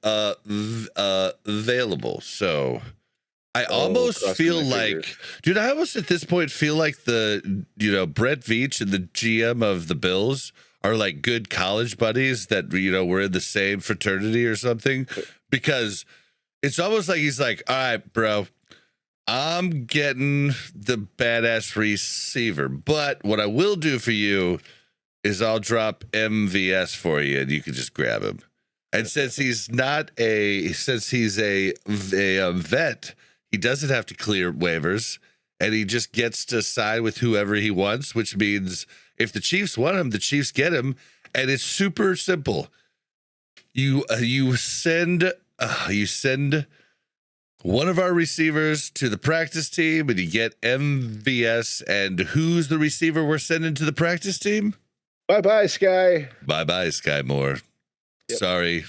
Speaker 1: available, so I almost feel like, dude, I almost at this point feel like the Brett Veach and the GM of the Bills are like good college buddies that were in the same fraternity or something, because it's almost like he's like, all right, bro, I'm getting the badass receiver. But what I will do for you is I'll drop MVS for you, and you can just grab him. And since he's a vet, he doesn't have to clear waivers, and he just gets to side with whoever he wants, which means if the Chiefs want him, the Chiefs get him, and it's super simple. You send one of our receivers to the practice team, and you get MVS. And who's the receiver we're sending to the practice team?
Speaker 2: Bye-bye, Sky.
Speaker 1: Bye-bye, Sky Moore. Yep. Sorry.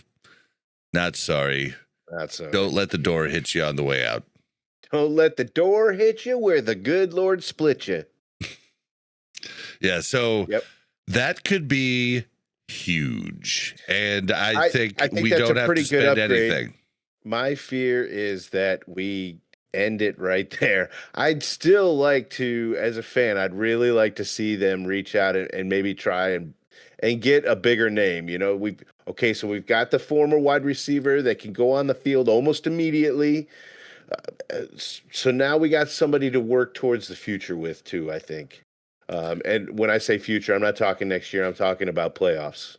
Speaker 1: Not sorry.
Speaker 2: Not sorry.
Speaker 1: Don't let the door hit you on the way out.
Speaker 2: Don't let the door hit you where the good Lord split you.
Speaker 1: Yeah, so that could be huge. And I think we don't have to spend anything.
Speaker 2: My fear is that we end it right there. I'd still like to, as a fan, I'd really like to see them reach out and maybe try and get a bigger name. You know, so we've got the former wide receiver that can go on the field almost immediately. So now we got somebody to work towards the future with too, I think. And when I say future, I'm not talking next year. I'm talking about playoffs.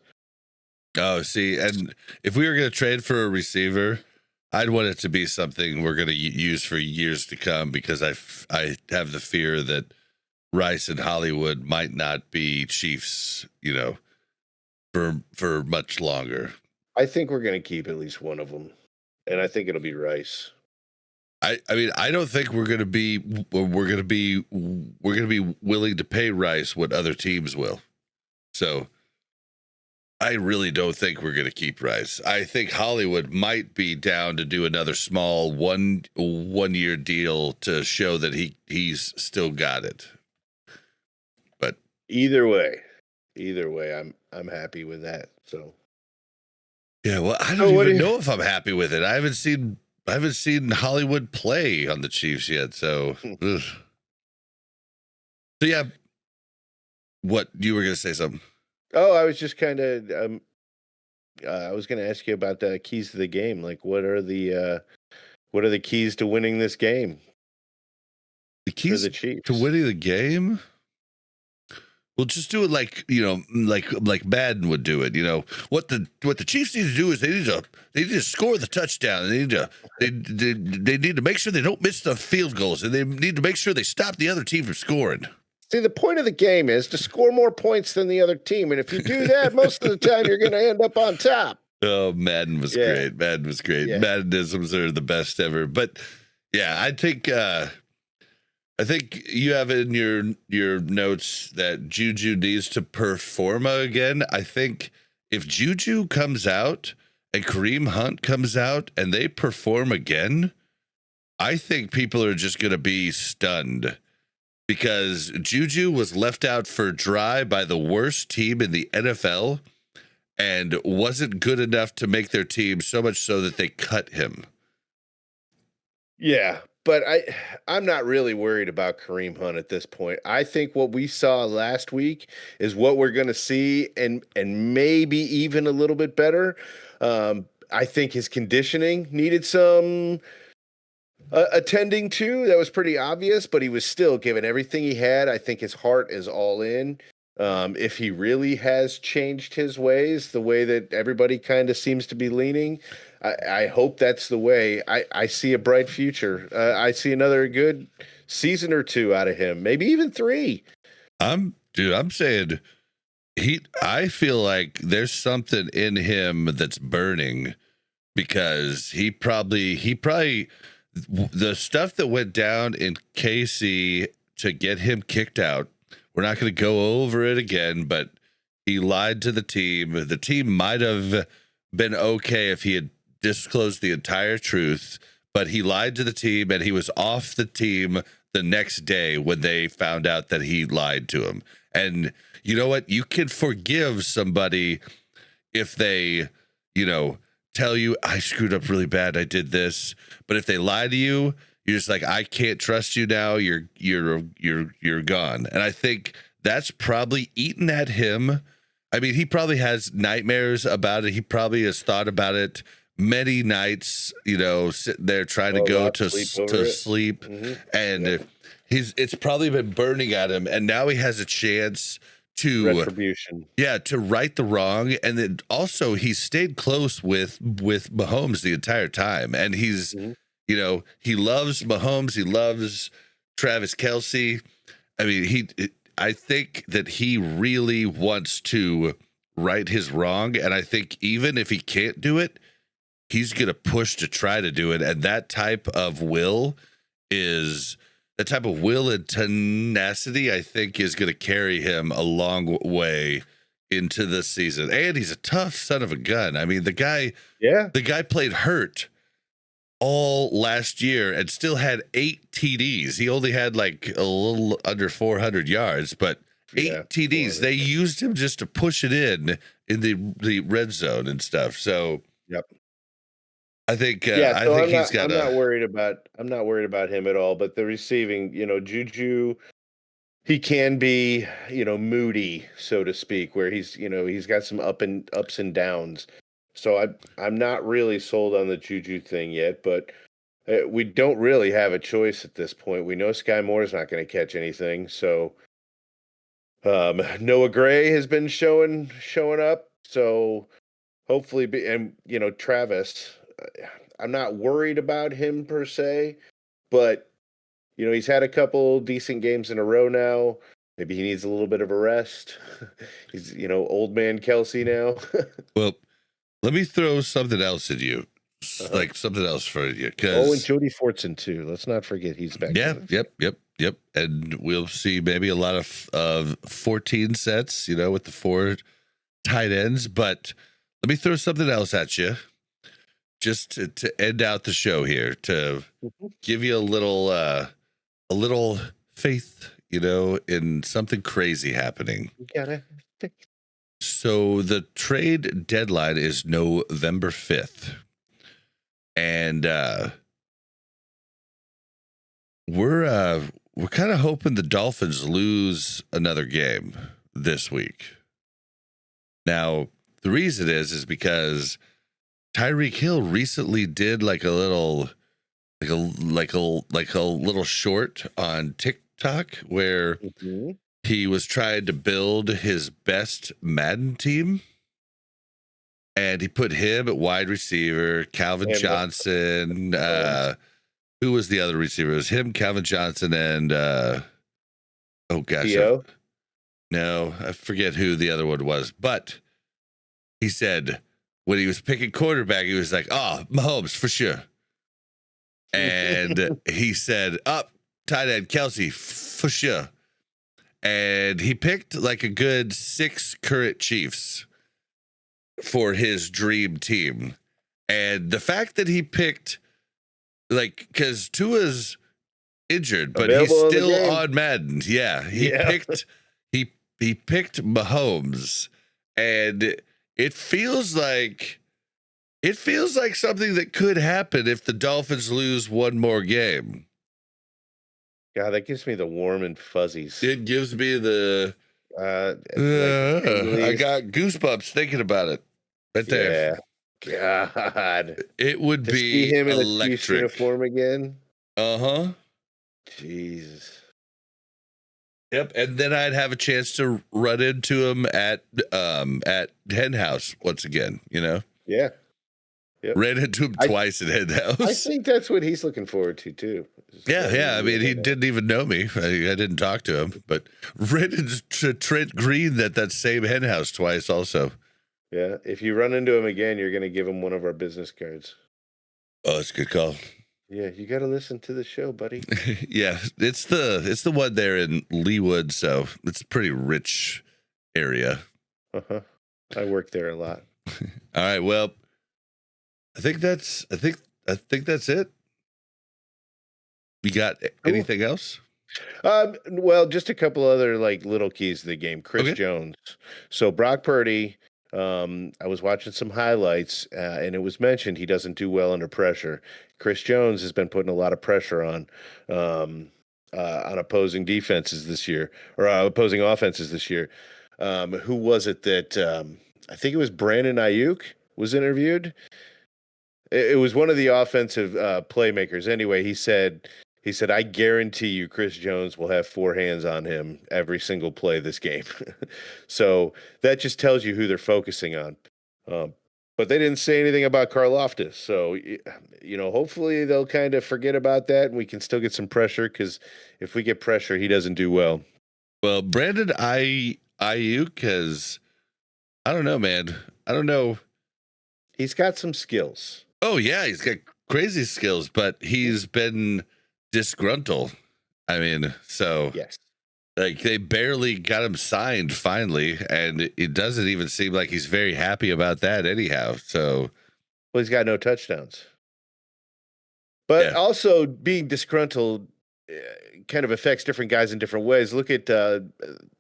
Speaker 1: Oh, see, and if we were going to trade for a receiver, I'd want it to be something we're going to use for years to come, because I have the fear that Rice and Hollywood might not be Chiefs, for much longer.
Speaker 2: I think we're going to keep at least one of them, and I think it'll be Rice.
Speaker 1: I mean, I don't think we're going to be willing to pay Rice what other teams will. So I really don't think we're going to keep Rice. I think Hollywood might be down to do another small one year deal to show that he's still got it. But
Speaker 2: either way, I'm happy with that. So
Speaker 1: yeah, well, I don't even know if I'm happy with it. I haven't seen Hollywood play on the Chiefs yet. So so yeah. What, you were going to say something?
Speaker 2: Oh, I was just kind of, I was going to ask you about the keys to the game. Like, what are the keys to winning this game?
Speaker 1: The keys
Speaker 2: for the Chiefs
Speaker 1: to winning the game? We'll just do it like Madden would do it. What the Chiefs need to do is they need to score the touchdown. They need to make sure they don't miss the field goals, and they need to make sure they stop the other team from scoring.
Speaker 2: See, the point of the game is to score more points than the other team. And if you do that, most of the time you're going to end up on top.
Speaker 1: Oh, Madden was great. Madden was great. Yeah. Maddenisms are the best ever. But yeah, I think you have in your notes that Juju needs to perform again. I think if Juju comes out and Kareem Hunt comes out and they perform again, I think people are just going to be stunned. Because Juju was left out for dry by the worst team in the NFL and wasn't good enough to make their team, so much so that they cut him.
Speaker 2: Yeah, but I'm not really worried about Kareem Hunt at this point. I think what we saw last week is what we're going to see, and maybe even a little bit better. I think his conditioning needed some attending to. That was pretty obvious, but he was still giving everything he had. I think his heart is all in. If he really has changed his ways, the way that everybody kind of seems to be leaning, I hope that's the way. I see a bright future. I see another good season or two out of him, maybe even 3.
Speaker 1: I'm saying I feel like there's something in him that's burning, because he probably the stuff that went down in KC to get him kicked out, we're not going to go over it again, but he lied to the team. The team might have been okay if he had disclosed the entire truth, but he lied to the team, and he was off the team the next day when they found out that he lied to him. And you know what? You can forgive somebody if they, tell you, I screwed up really bad, I did this. But if they lie to you, you're just like, I can't trust you now. You're gone. And I think that's probably eaten at him. I mean, he probably has nightmares about it. He probably has thought about it many nights, sitting there trying to go
Speaker 2: lost
Speaker 1: to
Speaker 2: sleep over it.
Speaker 1: sleep, and
Speaker 2: Yep.
Speaker 1: it's probably been burning at him, and now he has a chance to
Speaker 2: Retribution.
Speaker 1: to right the wrong, and then also he stayed close with Mahomes the entire time, and he's
Speaker 2: Mhm.
Speaker 1: he loves Mahomes, he loves Travis Kelce. I mean, I think that he really wants to right his wrong, and I think even if he can't do it, he's going to push to try to do it, and that type of will and tenacity, I think, is going to carry him a long way into this season. And he's a tough son of a gun. I mean, the guy played hurt all last year and still had 8 TDs. He only had like a little under 400 yards, but 8 TDs. They used him just to push it in the red zone and stuff. So
Speaker 2: Yep.
Speaker 1: I think
Speaker 2: So
Speaker 1: I think he's got.
Speaker 2: I'm not worried about him at all. But the receiving, Juju, he can be, moody, so to speak, where he's got some ups and downs. So I'm not really sold on the Juju thing yet, but we don't really have a choice at this point. We know Sky Moore's not going to catch anything, so Noah Gray has been showing up. So hopefully, Travis. I'm not worried about him per se, but he's had a couple decent games in a row now. Maybe he needs a little bit of a rest. He's old man Kelsey now.
Speaker 1: Well, let me throw something else at you, like something else for you.
Speaker 2: And Jody Fortson too. Let's not forget he's back.
Speaker 1: Yeah, yep. And we'll see maybe a lot of 14 sets, with the 4 tight ends. But let me throw something else at you, just to end out the show here, to give you a little faith, in something crazy happening.
Speaker 2: You gotta.
Speaker 1: So the trade deadline is November 5th. And we're kind of hoping the Dolphins lose another game this week. Now, the reason is because Tyreek Hill recently did like a little short on TikTok where he was trying to build his best Madden team. And he put him at wide receiver, Calvin Johnson. Who was the other receiver? It was him, Calvin Johnson, and oh gosh, no, I forget who the other one was. But he said when he was picking quarterback, he was like, "Oh, Mahomes for sure." And he said, "Up, tight end Kelsey for sure." And he picked like a good 6 current Chiefs for his dream team. And the fact that he picked, like, because Tua's injured, but he's still on Madden. Yeah, he picked Mahomes, and it feels like something that could happen if the Dolphins lose one more game.
Speaker 2: God, that gives me the warm and fuzzies.
Speaker 1: It gives me the I got goosebumps thinking about it. Right there.
Speaker 2: Yeah. God.
Speaker 1: It would be
Speaker 2: see him in
Speaker 1: electric.
Speaker 2: a Chiefs uniform again.
Speaker 1: Uh-huh.
Speaker 2: Jesus.
Speaker 1: Yep, and then I'd have a chance to run into him at Hen House once again,
Speaker 2: Yeah.
Speaker 1: Yep. Ran into him twice at Hen House.
Speaker 2: I think that's what he's looking forward to too.
Speaker 1: Yeah. I mean, he didn't even know me. I didn't talk to him, but ran into Trent Green at that same Hen House twice also.
Speaker 2: Yeah, if you run into him again, you're going to give him one of our business cards.
Speaker 1: Oh, that's a good call.
Speaker 2: Yeah, you got to listen to the show, buddy.
Speaker 1: Yeah, it's the one there in Leawood, so it's a pretty rich area.
Speaker 2: I work there a lot.
Speaker 1: All right, well, I think that's it. You got anything else?
Speaker 2: Well, just a couple other like little keys to the game. Chris Jones. So Brock Purdy. I was watching some highlights, and it was mentioned he doesn't do well under pressure. Chris Jones has been putting a lot of pressure on opposing defenses this year, or opposing offenses this year. Who was it that I think it was Brandon Ayuk was interviewed, It was one of the offensive playmakers. Anyway, he said, I guarantee you Chris Jones will have four hands on him every single play this game. So that just tells you who they're focusing on. Um, but they didn't say anything about Karlaftis. So, hopefully they'll kind of forget about that and we can still get some pressure, because if we get pressure, he doesn't do well.
Speaker 1: Well, Brandon Ayuk has, I don't know, man. I don't know.
Speaker 2: He's got some skills.
Speaker 1: Oh, yeah, he's got crazy skills, but he's been disgruntled. I mean, so
Speaker 2: Yes.
Speaker 1: like they barely got him signed finally, and it doesn't even seem like he's very happy about that anyhow. So,
Speaker 2: Well, he's got no touchdowns. But also being disgruntled kind of affects different guys in different ways. Look at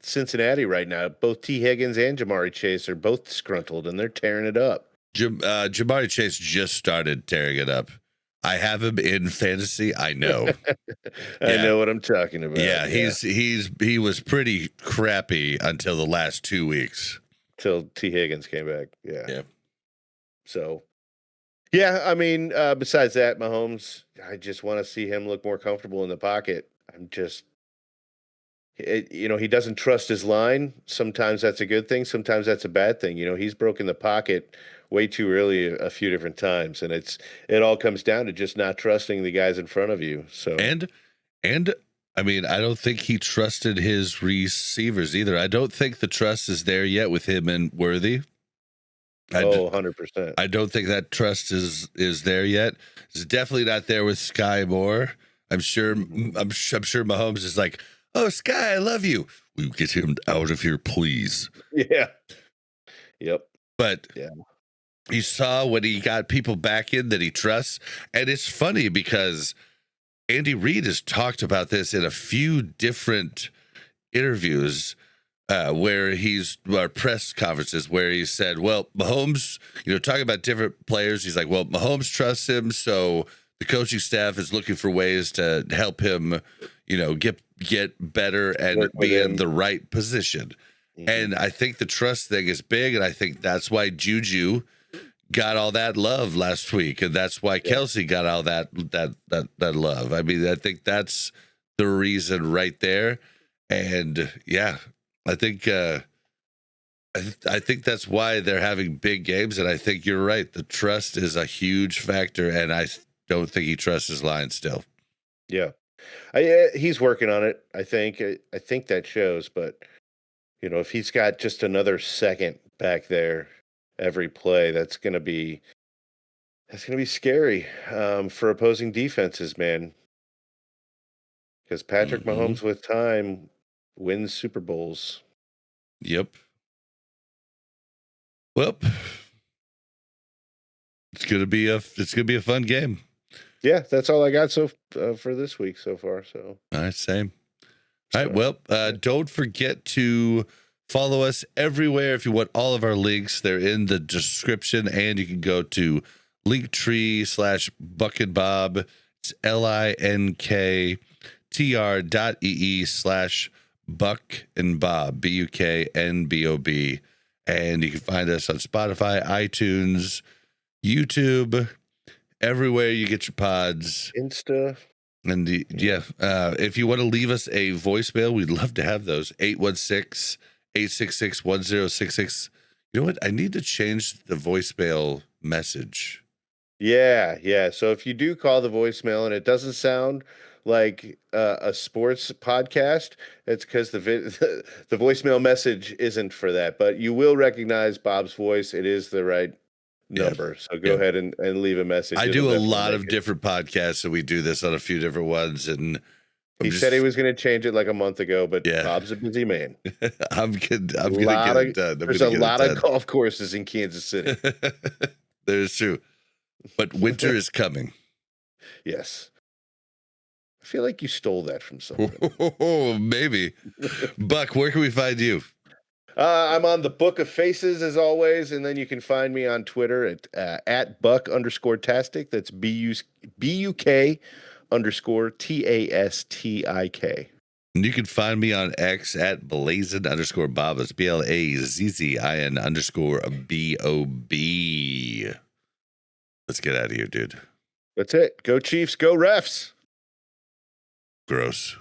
Speaker 2: Cincinnati right now. Both T. Higgins and Jamari Chase are both disgruntled, and they're tearing it up.
Speaker 1: Jamari Chase just started tearing it up. I have him in fantasy. I know.
Speaker 2: I know what I'm talking about.
Speaker 1: Yeah, he was pretty crappy until the last 2 weeks.
Speaker 2: Till T. Higgins came back. Yeah.
Speaker 1: Yeah.
Speaker 2: So, yeah, I mean, besides that, Mahomes, I just want to see him look more comfortable in the pocket. He doesn't trust his line. Sometimes that's a good thing. Sometimes that's a bad thing. He's broken the pocket way too early a few different times, and it all comes down to just not trusting the guys in front of you. So
Speaker 1: and I mean, I don't think he trusted his receivers either. I don't think the trust is there yet with him and Worthy.
Speaker 2: 100%.
Speaker 1: I don't think that trust is there yet. It's definitely not there with Sky Moore. I'm sure Mahomes is like, "Oh, Sky, I love you. Will you get him out of here, please?"
Speaker 2: Yeah. Yep.
Speaker 1: But
Speaker 2: yeah.
Speaker 1: You saw when he got people back in that he trusts. And it's funny because Andy Reid has talked about this in a few different interviews where press conferences where he said, well, Mahomes, talking about different players. He's like, well, Mahomes trusts him. So the coaching staff is looking for ways to help him, get better and be in the right position. Mm-hmm. And I think the trust thing is big. And I think that's why Juju got all that love last week, and that's why Kelsey got all that love. I mean, I think that's the reason right there. And yeah, I think I think that's why they're having big games. And I think you're right. The trust is a huge factor, and I don't think he trusts his line still.
Speaker 2: Yeah, he's working on it. I think that shows. But if he's got just another second back there every play, that's gonna be scary for opposing defenses, man. Because Patrick Mahomes with time wins Super Bowls.
Speaker 1: Yep. Well, it's gonna be a fun game.
Speaker 2: Yeah, that's all I got for this week so far. So
Speaker 1: all right, same. All right, well, don't forget to follow us everywhere. If you want all of our links, they're in the description, and you can go to Linktree/Buk and Bob. It's linktr.ee/Buk and Bob, BUKNBOB. And you can find us on Spotify, iTunes, YouTube, everywhere you get your pods.
Speaker 2: Insta.
Speaker 1: And if you want to leave us a voicemail, we'd love to have those. 816-866-1066. You know what? I need to change the voicemail message.
Speaker 2: Yeah. So if you do call the voicemail and it doesn't sound like a sports podcast, it's because the voicemail message isn't for that. But you will recognize Bob's voice. It is the right number. So go ahead and leave a message.
Speaker 1: I do a lot of different podcasts, so we do this on a few different ones. And
Speaker 2: he said he was going to change it like a month ago, but Bob's a busy man.
Speaker 1: I'm going to get it done.
Speaker 2: There's a lot of golf courses in Kansas City.
Speaker 1: That is true. But winter is coming.
Speaker 2: Yes. I feel like you stole that from someone.
Speaker 1: Oh, maybe. Buck, where can we find you?
Speaker 2: I'm on the Book of Faces as always, and then you can find me on Twitter at Buck_tastic. That's BUK_TASTIK.
Speaker 1: And you can find me on X at Blazin_Bob. It's BLAZZIN_BOB. Let's get out of here, dude.
Speaker 2: That's it. Go Chiefs. Go refs.
Speaker 1: Gross.